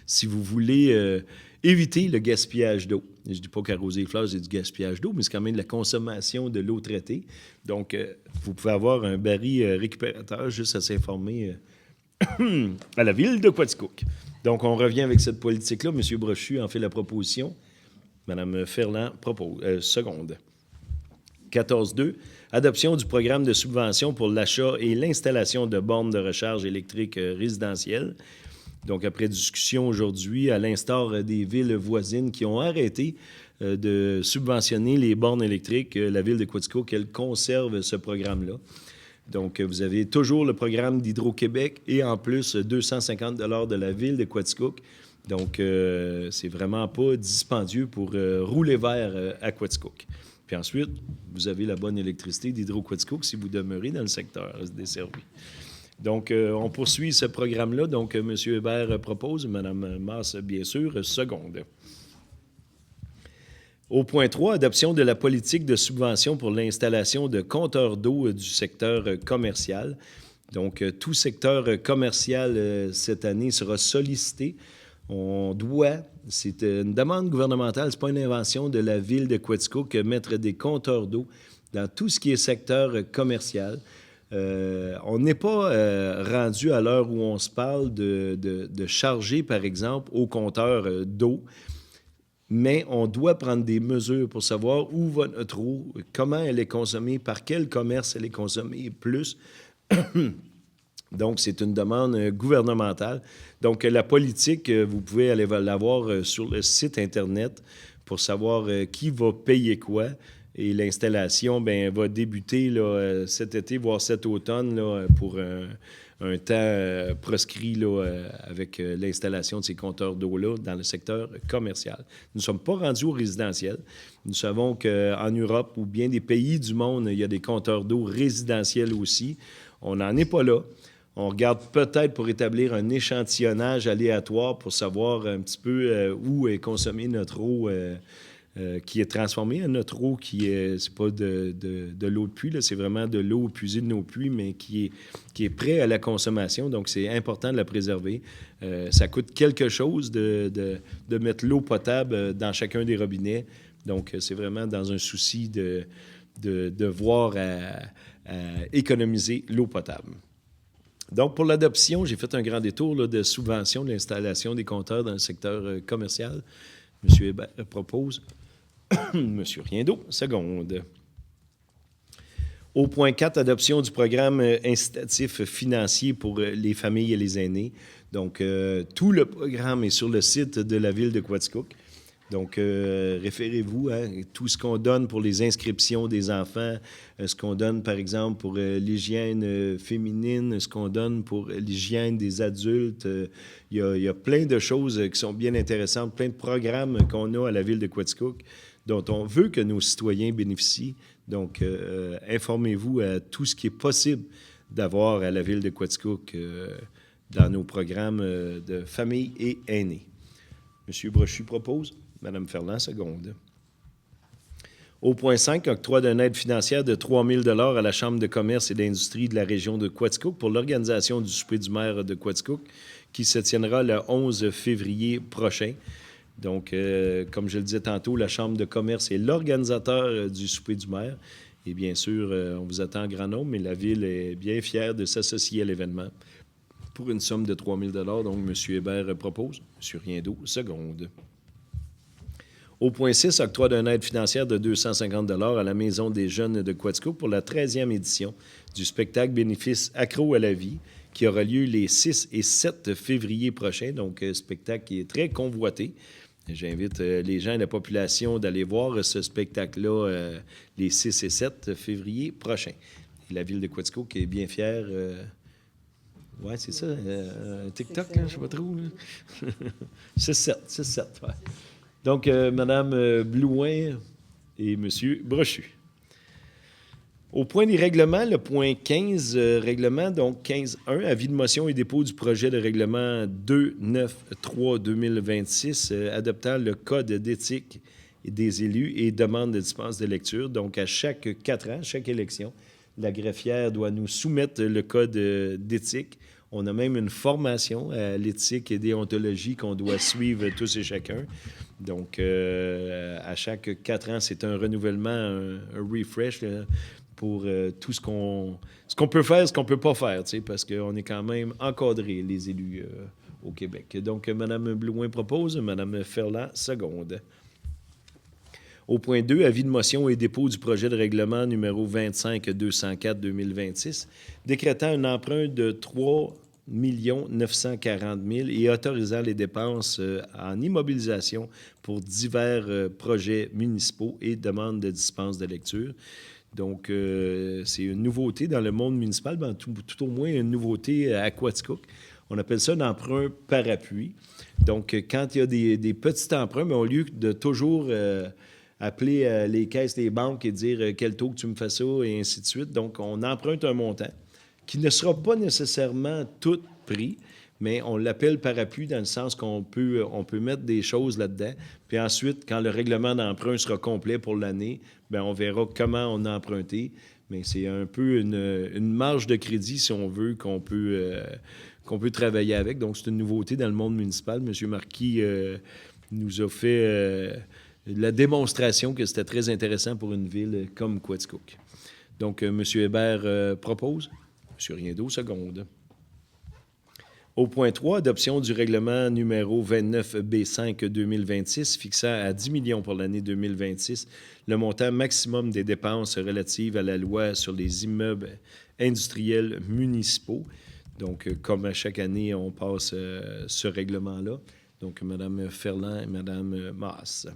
si vous voulez éviter le gaspillage d'eau, je ne dis pas qu'arroser les fleurs, c'est du gaspillage d'eau, mais c'est quand même de la consommation de l'eau traitée. Donc, vous pouvez avoir un baril récupérateur juste à s'informer à la ville de Quaticook. Donc, on revient avec cette politique-là. M. Brochu en fait la proposition. Mme Ferland propose, seconde. 14.2. Adoption du programme de subvention pour l'achat et l'installation de bornes de recharge électrique résidentielles. Donc, après discussion aujourd'hui, à l'instar des villes voisines qui ont arrêté de subventionner les bornes électriques, la ville de Quaticook, elle conserve ce programme-là. Donc, vous avez toujours le programme d'Hydro-Québec et en plus 250 $ de la ville de Quaticook. Donc, c'est vraiment pas dispendieux pour rouler vert à Quaticook. Puis ensuite, vous avez la bonne électricité d'Hydro-Quaticook si vous demeurez dans le secteur desservi. Donc, on poursuit ce programme-là. Donc, M. Hébert propose, Mme Masse, bien sûr, seconde. Au point 3, adoption de la politique de subvention pour l'installation de compteurs d'eau du secteur commercial. Donc, tout secteur commercial cette année sera sollicité. On doit, c'est une demande gouvernementale, ce n'est pas une invention de la ville de Quaticook, mettre des compteurs d'eau dans tout ce qui est secteur commercial. On n'est pas rendu à l'heure où on se parle de charger, par exemple, au compteur d'eau, mais on doit prendre des mesures pour savoir où va notre eau, comment elle est consommée, par quel commerce elle est consommée plus. Donc, c'est une demande gouvernementale. Donc, la politique, vous pouvez aller l'avoir sur le site Internet pour savoir qui va payer quoi. Et l'installation va débuter là, cet été, voire cet automne, là, pour un temps proscrit là, avec l'installation de ces compteurs d'eau-là dans le secteur commercial. Nous ne sommes pas rendus au résidentiel. Nous savons qu'en Europe ou bien des pays du monde, il y a des compteurs d'eau résidentiels aussi. On n'en est pas là. On regarde peut-être pour établir un échantillonnage aléatoire pour savoir un petit peu où est consommée notre eau qui est transformée. Notre eau qui est, c'est pas de l'eau de pluie, là, c'est vraiment de l'eau puisée de nos puits, mais qui est prêt à la consommation. Donc, c'est important de la préserver. Ça coûte quelque chose de mettre l'eau potable dans chacun des robinets. Donc, c'est vraiment dans un souci de voir à économiser l'eau potable. Donc, pour l'adoption, j'ai fait un grand détour là, de subvention de l'installation des compteurs dans le secteur commercial. M. Hébert propose. M. Riendeau, seconde. Au point 4, adoption du programme incitatif financier pour les familles et les aînés. Donc, tout le programme est sur le site de la ville de Quaticook. Donc, référez-vous à tout ce qu'on donne pour les inscriptions des enfants, ce qu'on donne, par exemple, pour l'hygiène féminine, ce qu'on donne pour l'hygiène des adultes. Il y a plein de choses qui sont bien intéressantes, plein de programmes qu'on a à la ville de Quaticook dont on veut que nos citoyens bénéficient. Donc, informez-vous à tout ce qui est possible d'avoir à la ville de Quaticook dans nos programmes de famille et aînés. M. Brochu propose. Mme Ferland, seconde. Au point 5, octroi d'une aide financière de 3 000 $ à la Chambre de commerce et d'industrie de la région de Quaticook pour l'organisation du souper du maire de Quaticook qui se tiendra le 11 février prochain. Donc, comme je le disais tantôt, la Chambre de commerce est l'organisateur du souper du maire. Et bien sûr, on vous attend en grand nombre, mais la Ville est bien fière de s'associer à l'événement pour une somme de 3 000 $. Donc, M. Hébert propose. M. Riendeau, seconde. Au point 6, octroi d'une aide financière de 250 $ à la Maison des jeunes de Quaticook pour la 13e édition du spectacle bénéfice Accro à la vie qui aura lieu les 6 et 7 février prochains. Donc, spectacle qui est très convoité. J'invite les gens et la population d'aller voir ce spectacle-là les 6 et 7 février prochains. Et la ville de Quaticook est bien fière. Oui, c'est ça, un TikTok, là, je ne sais pas trop. 6-7, ouais. Donc, Mme Blouin et M. Brochu. Au point des règlements, le point 15, règlement, donc 15.1, avis de motion et dépôt du projet de règlement 293-2026, adoptant le Code d'éthique des élus et demande de dispense de lecture. Donc, à chaque 4 ans, chaque élection, la greffière doit nous soumettre le Code d'éthique. On a même une formation à l'éthique et déontologie qu'on doit suivre tous et chacun. Donc, à chaque 4 ans, c'est un renouvellement, un refresh là, pour tout ce qu'on peut faire, ce qu'on ne peut pas faire, parce qu'on est quand même encadrés, les élus au Québec. Donc, Mme Blouin propose, Mme Ferland seconde. Au point 2, avis de motion et dépôt du projet de règlement numéro 25-204-2026, décrétant un emprunt de 3 940 000 et autorisant les dépenses en immobilisation pour divers projets municipaux et demande de dispense de lecture. Donc, c'est une nouveauté dans le monde municipal, ben, tout au moins une nouveauté à Quaticook. On appelle ça un emprunt par appui. Donc, quand il y a des petits emprunts, mais au lieu de toujours appeler les caisses des banques et dire quel taux que tu me fais ça et ainsi de suite, donc on emprunte un montant qui ne sera pas nécessairement tout pris, mais on l'appelle par appui dans le sens qu'on peut mettre des choses là-dedans. Puis ensuite, quand le règlement d'emprunt sera complet pour l'année, bien, on verra comment on a emprunté. Mais c'est un peu une marge de crédit, si on veut, qu'on peut travailler avec. Donc, c'est une nouveauté dans le monde municipal. M. Marquis nous a fait la démonstration que c'était très intéressant pour une ville comme Quaticook. Donc, M. Hébert propose. M. Riendeau, seconde. Au point 3, adoption du règlement numéro 29B5-2026 fixant à 10 millions pour l'année 2026 le montant maximum des dépenses relatives à la loi sur les immeubles industriels municipaux. Donc, comme à chaque année, on passe ce règlement-là. Donc, Mme Ferland et Mme Masse.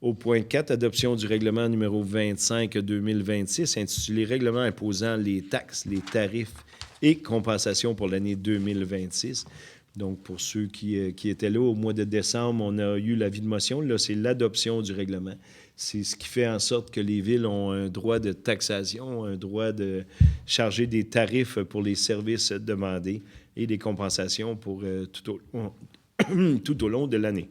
Au point 4, adoption du règlement numéro 25-2026 intitulé « Règlement imposant les taxes, les tarifs et compensations pour l'année 2026 ». Donc, pour ceux qui étaient là, au mois de décembre, on a eu l'avis de motion. Là, c'est l'adoption du règlement. C'est ce qui fait en sorte que les villes ont un droit de taxation, un droit de charger des tarifs pour les services demandés et des compensations pour tout au long de l'année.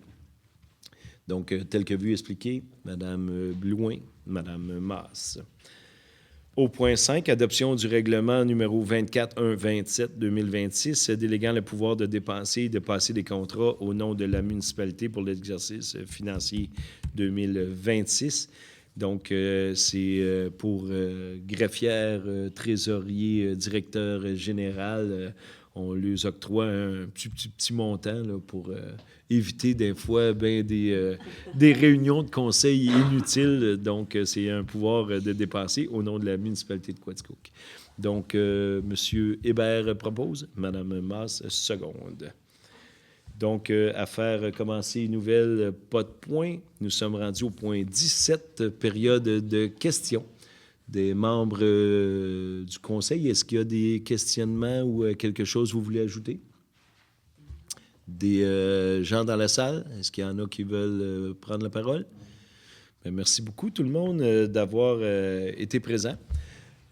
Donc, tel que vu expliqué, Mme Blouin, Mme Masse. Au point 5, adoption du règlement numéro 24-127-2026, déléguant le pouvoir de dépenser et de passer des contrats au nom de la municipalité pour l'exercice financier 2026. Donc, c'est pour greffière, trésorier, directeur général. On leur octroie un petit montant là, pour éviter des fois des réunions de conseil inutiles. Donc, c'est un pouvoir de dépenser au nom de la municipalité de Quaticook. Donc, M. Hébert propose, Mme Masse seconde. Donc, à faire commencer une nouvelle, pas de point. Nous sommes rendus au point 17, période de questions des membres du conseil. Est-ce qu'il y a des questionnements ou quelque chose que vous voulez ajouter? Des gens dans la salle? Est-ce qu'il y en a qui veulent prendre la parole? Bien, merci beaucoup tout le monde d'avoir été présent.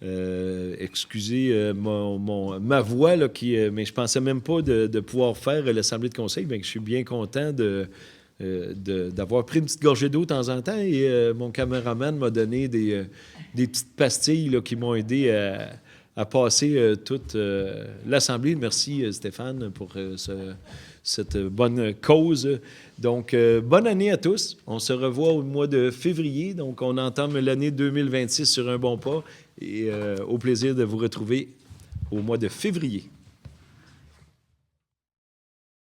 Excusez ma voix, là, mais je ne pensais même pas de pouvoir faire l'Assemblée de conseil. Bien, je suis bien content d'avoir pris une petite gorgée d'eau de temps en temps et mon caméraman m'a donné des petites pastilles là, qui m'ont aidé à passer toute l'Assemblée. Merci Stéphane pour cette bonne cause. Donc, bonne année à tous. On se revoit au mois de février. Donc, on entame l'année 2026 sur un bon pas et au plaisir de vous retrouver au mois de février.